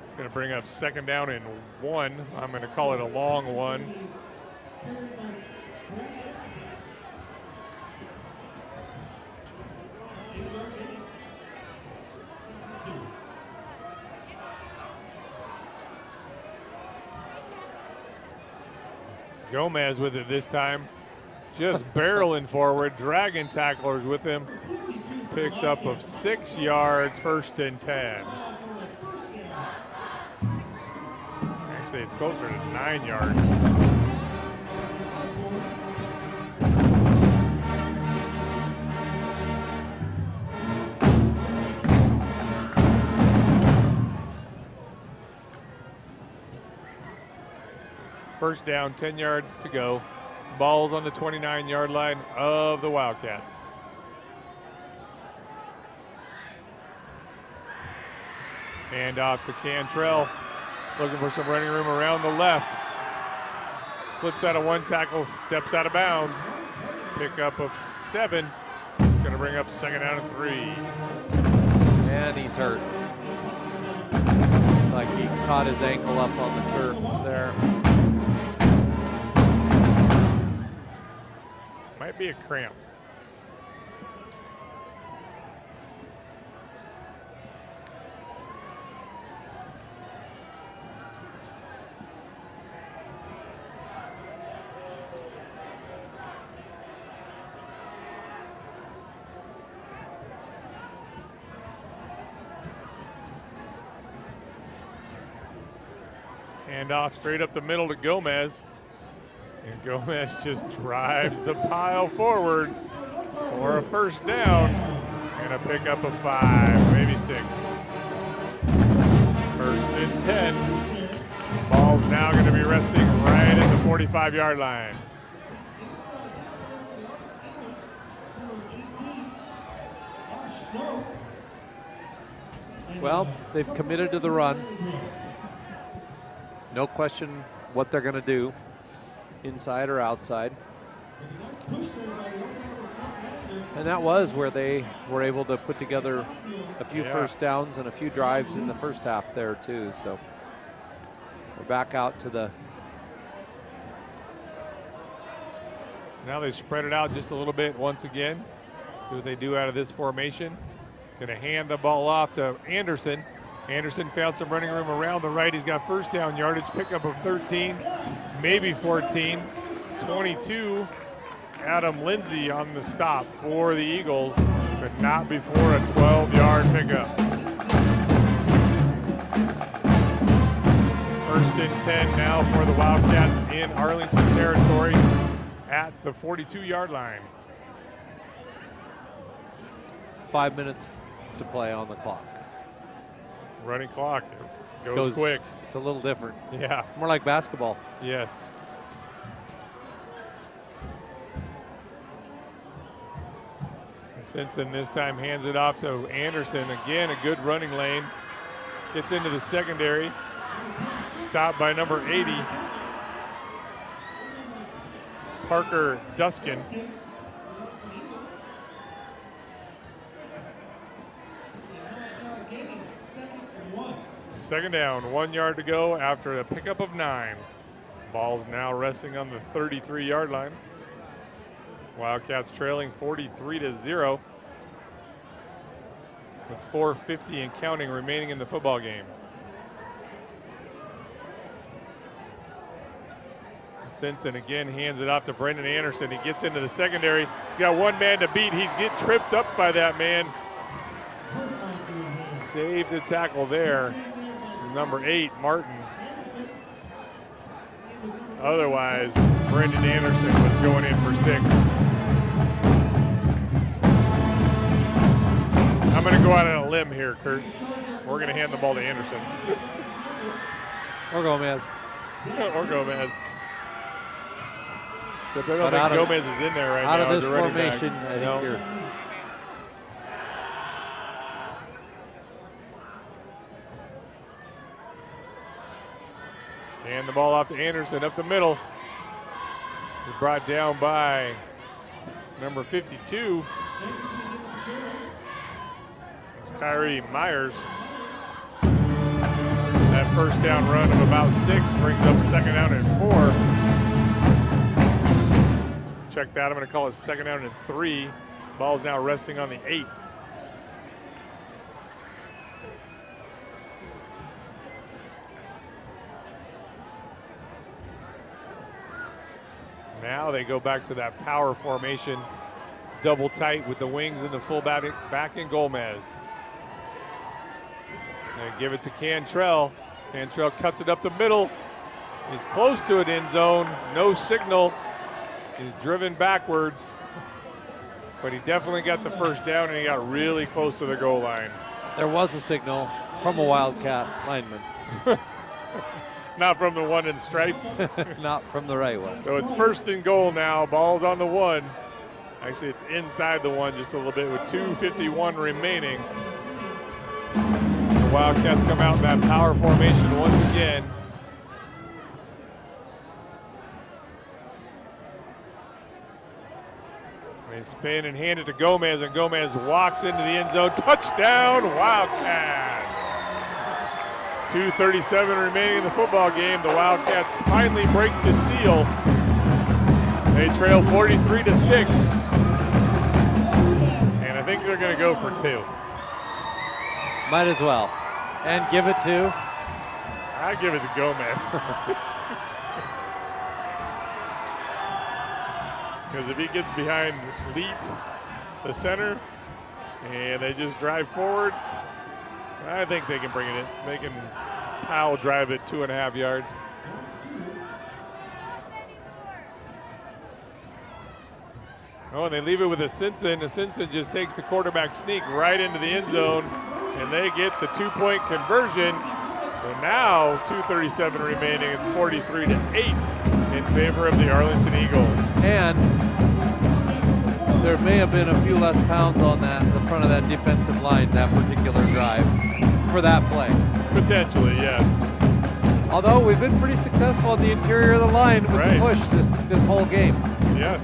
It's going to bring up 2nd down and 1. I'm going to call it a long one. Gomez with it this time, just barreling forward, dragging tacklers with him. Picks up of 6 yards, 1st and 10. Actually, it's closer to 9 yards. First down, 10 yards to go. Ball's on the 29-yard line of the Wildcats. Hand off to Cantrell. Looking for some running room around the left. Slips out of 1 tackle, steps out of bounds. Pickup of 7. Going to bring up 2nd down and 3. And he's hurt. Like he caught his ankle up on the turf there. Might be a cramp. Hand off straight up the middle to Gomez. And Gomez just drives the pile forward for a 1st down and a pickup of 5, maybe 6. 1st and 10. Ball's now going to be resting right at the 45-yard line. Well, they've committed to the run. No question what they're going to do, inside or outside. And that was where they were able to put together a few 1st downs and a few drives in the 1st half there too. So we're back out to the. So now they spread it out just a little bit once again. See what they do out of this formation. Going to hand the ball off to Anderson. Anderson found some running room around the right. He's got 1st down yardage, pickup of 13, maybe 14. 22, Adam Lindsay on the stop for the Eagles, but not before a 12-yard pickup. 1st and 10 now for the Wildcats in Arlington territory at the 42-yard line. 5 minutes to play on the clock. Running clock. Goes quick. It's a little different. Yeah. More like basketball. Yes. Simpson this time hands it off to Anderson. Again, a good running lane. Gets into the secondary. Stopped by number 80, Parker Duskin. Second down, 1 yard to go after a pickup of 9. Ball's now resting on the 33-yard line. Wildcats trailing 43-0 with 4:50 and counting remaining in the football game. Simpson again hands it off to Brendan Anderson. He gets into the secondary. He's got 1 man to beat. He's getting tripped up by that man. Saved the tackle there. Number 8, Martin. Otherwise, Brendan Anderson was going in for 6. I'm going to go out on a limb here, Kurt. We're going to hand the ball to Anderson. Or Gomez. Or Gomez. So I don't think Gomez is in there right now. Out of this formation, I think you're. And the ball off to Anderson up the middle. He's brought down by number 52. It's Kyrie Myers. That first down run of about 6 brings up second down and 4. Check that. I'm going to call it second down and 3. Ball's now resting on the 8. Now they go back to that power formation, double tight with the wings and the fullback back in Gomez. They give it to Cantrell. Cantrell cuts it up the middle. He's close to an end zone. No signal. He's driven backwards. But he definitely got the first down, and he got really close to the goal line. There was a signal from a Wildcat lineman. Not from the one in stripes. Not from the right one. So it's first and goal now. Ball's on the 1. Actually, it's inside the 1 just a little bit with 2:51 remaining. The Wildcats come out in that power formation once again. They spin and hand it to Gomez, and Gomez walks into the end zone. Touchdown, Wildcats! 2:37 remaining in the football game. The Wildcats finally break the seal. They trail 43-6. And I think they're going to go for 2. Might as well. And give it to? I give it to Gomez. Because if he gets behind Leet, the center, and they just drive forward, I think they can bring it in. They can Powell drive it 2.5 yards. Oh, and they leave it with a Simpson. The Simpson just takes the quarterback sneak right into the end zone, and they get the 2-point conversion. So now, 2:37 remaining. It's 43-8 in favor of the Arlington Eagles. And there may have been a few less pounds on the front of that defensive line that particular drive for that play. Potentially, yes. Although we've been pretty successful on the interior of the line with the push this whole game. Yes.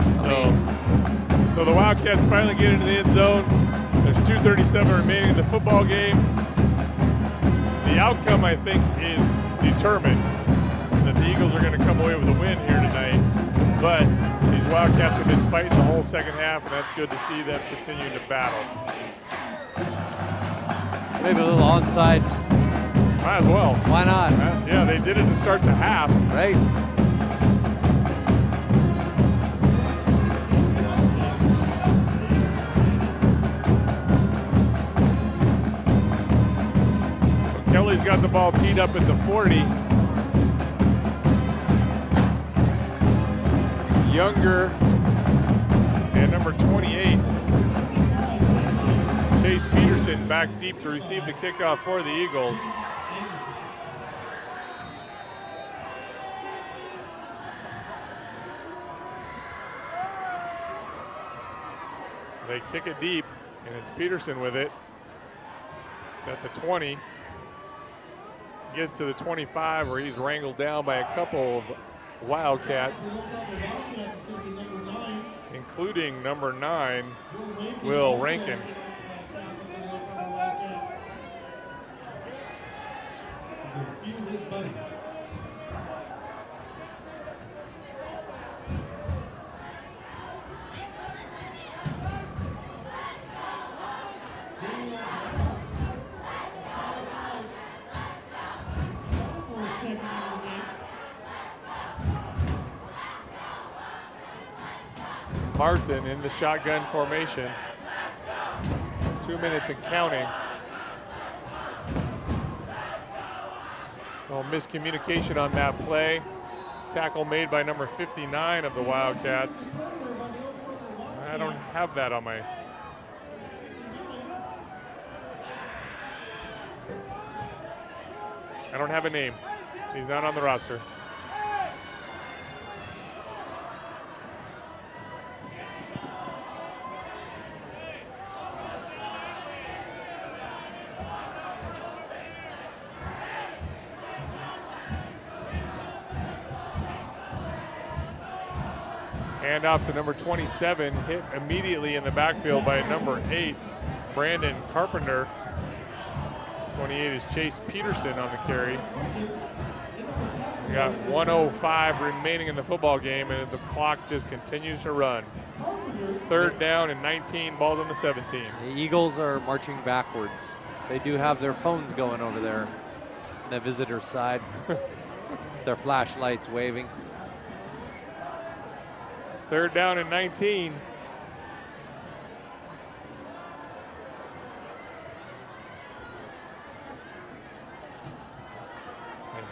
So the Wildcats finally get into the end zone. There's 2:37 remaining in the football game. The outcome, I think, is determined that the Eagles are going to come away with a win here tonight. But these Wildcats have been fighting the whole second half, and that's good to see them continuing to battle. Maybe a little onside. Might as well. Why not? Yeah, they did it to start the half. Right. So Kelly's got the ball teed up at the 40. Younger and number 28. Chase Peterson back deep to receive the kickoff for the Eagles. They kick it deep, and it's Peterson with it. It's at the 20. Gets to the 25 where he's wrangled down by a couple of Wildcats, including number 9, Will Rankin. Martin in the shotgun formation. 2 minutes and counting. Well, miscommunication on that play. Tackle made by number 59 of the Wildcats. I don't have that on my... I don't have a name. He's not on the roster. Hand off to number 27, hit immediately in the backfield by number 8, Brandon Carpenter. 28 is Chase Peterson on the carry. We got 1:05 remaining in the football game, and the clock just continues to run. 3rd down and 19, balls on the 17. The Eagles are marching backwards. They do have their phones going over there on the visitor side. Their flashlights waving. 3rd down and 19.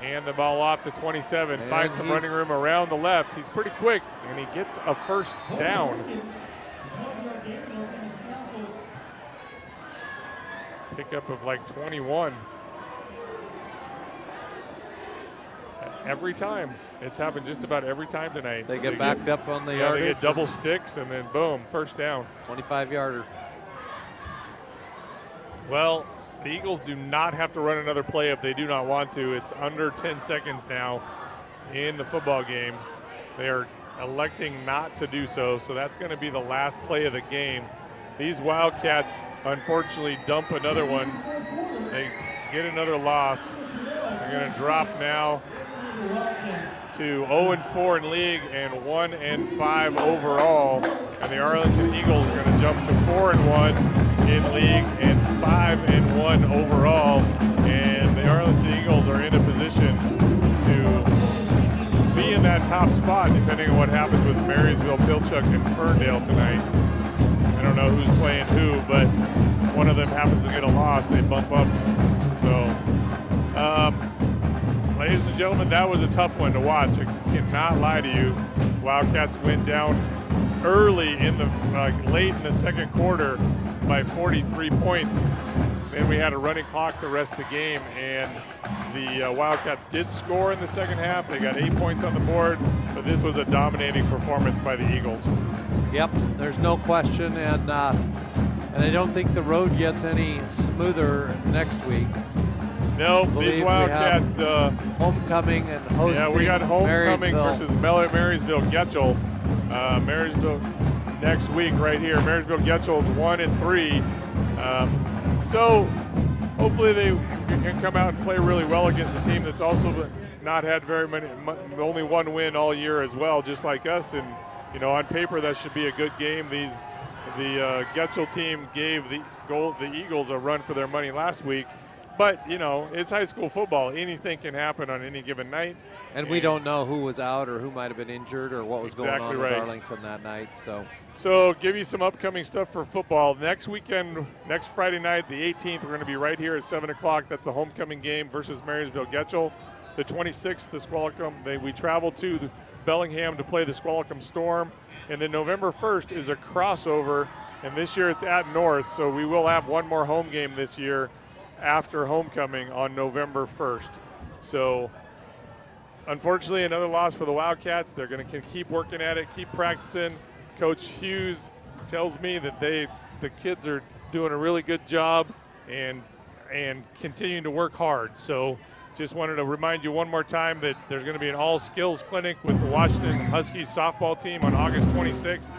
Hand the ball off to 27, and finds some running room around the left. He's pretty quick, and he gets a 1st down. Pickup of like 21. Every time. It's happened just about every time tonight. They get backed up on the yardage. They get double sticks, and then boom, 1st down. 25-yarder. Well, the Eagles do not have to run another play if they do not want to. It's under 10 seconds now in the football game. They are electing not to do so, so that's going to be the last play of the game. These Wildcats, unfortunately, dump another one. They get another loss. They're going to drop now to 0-4 in league and 1-5 overall. And the Arlington Eagles are going to jump to 4-1 in league and 5-1 overall. And the Arlington Eagles are in a position to be in that top spot depending on what happens with Marysville, Pilchuck, and Ferndale tonight. I don't know who's playing who, but one of them happens to get a loss, they bump up. So, ladies and gentlemen, that was a tough one to watch. I cannot lie to you. Wildcats went down early in the late in the 2nd quarter by 43 points. Then we had a running clock the rest of the game, and the Wildcats did score in the 2nd half. They got 8 points on the board, but this was a dominating performance by the Eagles. Yep, there's no question, and I don't think the road gets any smoother next week. No, these Wildcats. Homecoming and hosting. Yeah, we got homecoming Marysville versus Marysville Getchell. Marysville next week right here. Marysville Getchell's 1-3. So hopefully they can come out and play really well against a team that's also not had very many, only one win all year as well, just like us. And on paper that should be a good game. The Getchell team gave the Eagles a run for their money last week. But, it's high school football. Anything can happen on any given night. And we don't know who was out or who might have been injured or what was going on right. with Arlington that night. So give you some upcoming stuff for football. Next weekend, next Friday night, the 18th, we're going to be right here at 7 o'clock. That's the homecoming game versus Marysville Getchell. The 26th, the Squalicum, we travel to Bellingham to play the Squalicum Storm. And then November 1st is a crossover. And this year it's at North, so we will have one more home game this year after homecoming on November 1st. So unfortunately, another loss for the Wildcats. They're going to keep working at it, keep practicing. Coach Hughes tells me that the kids are doing a really good job and continuing to work hard. So just wanted to remind you one more time that there's going to be an all-skills clinic with the Washington Huskies softball team on August 26th.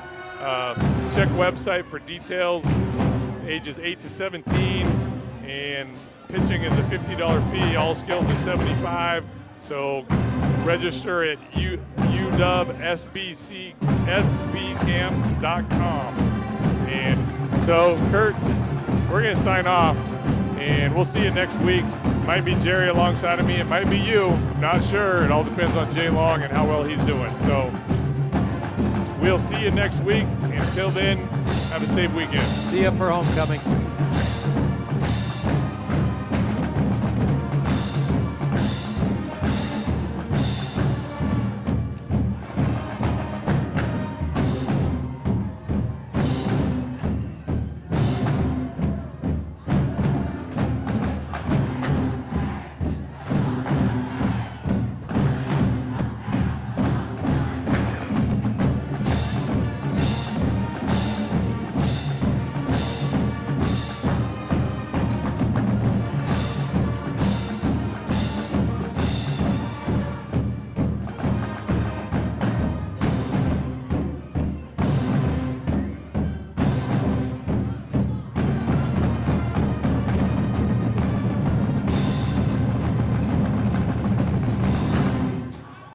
Check website for details. It's ages 8 to 17. And pitching is a $50 fee. All skills is $75. So register at uwsbcamps.com. And so, Kurt, we're going to sign off, and we'll see you next week. Might be Jerry alongside of me. It might be you. Not sure. It all depends on Jay Long and how well he's doing. So we'll see you next week. Until then, have a safe weekend. See you for homecoming.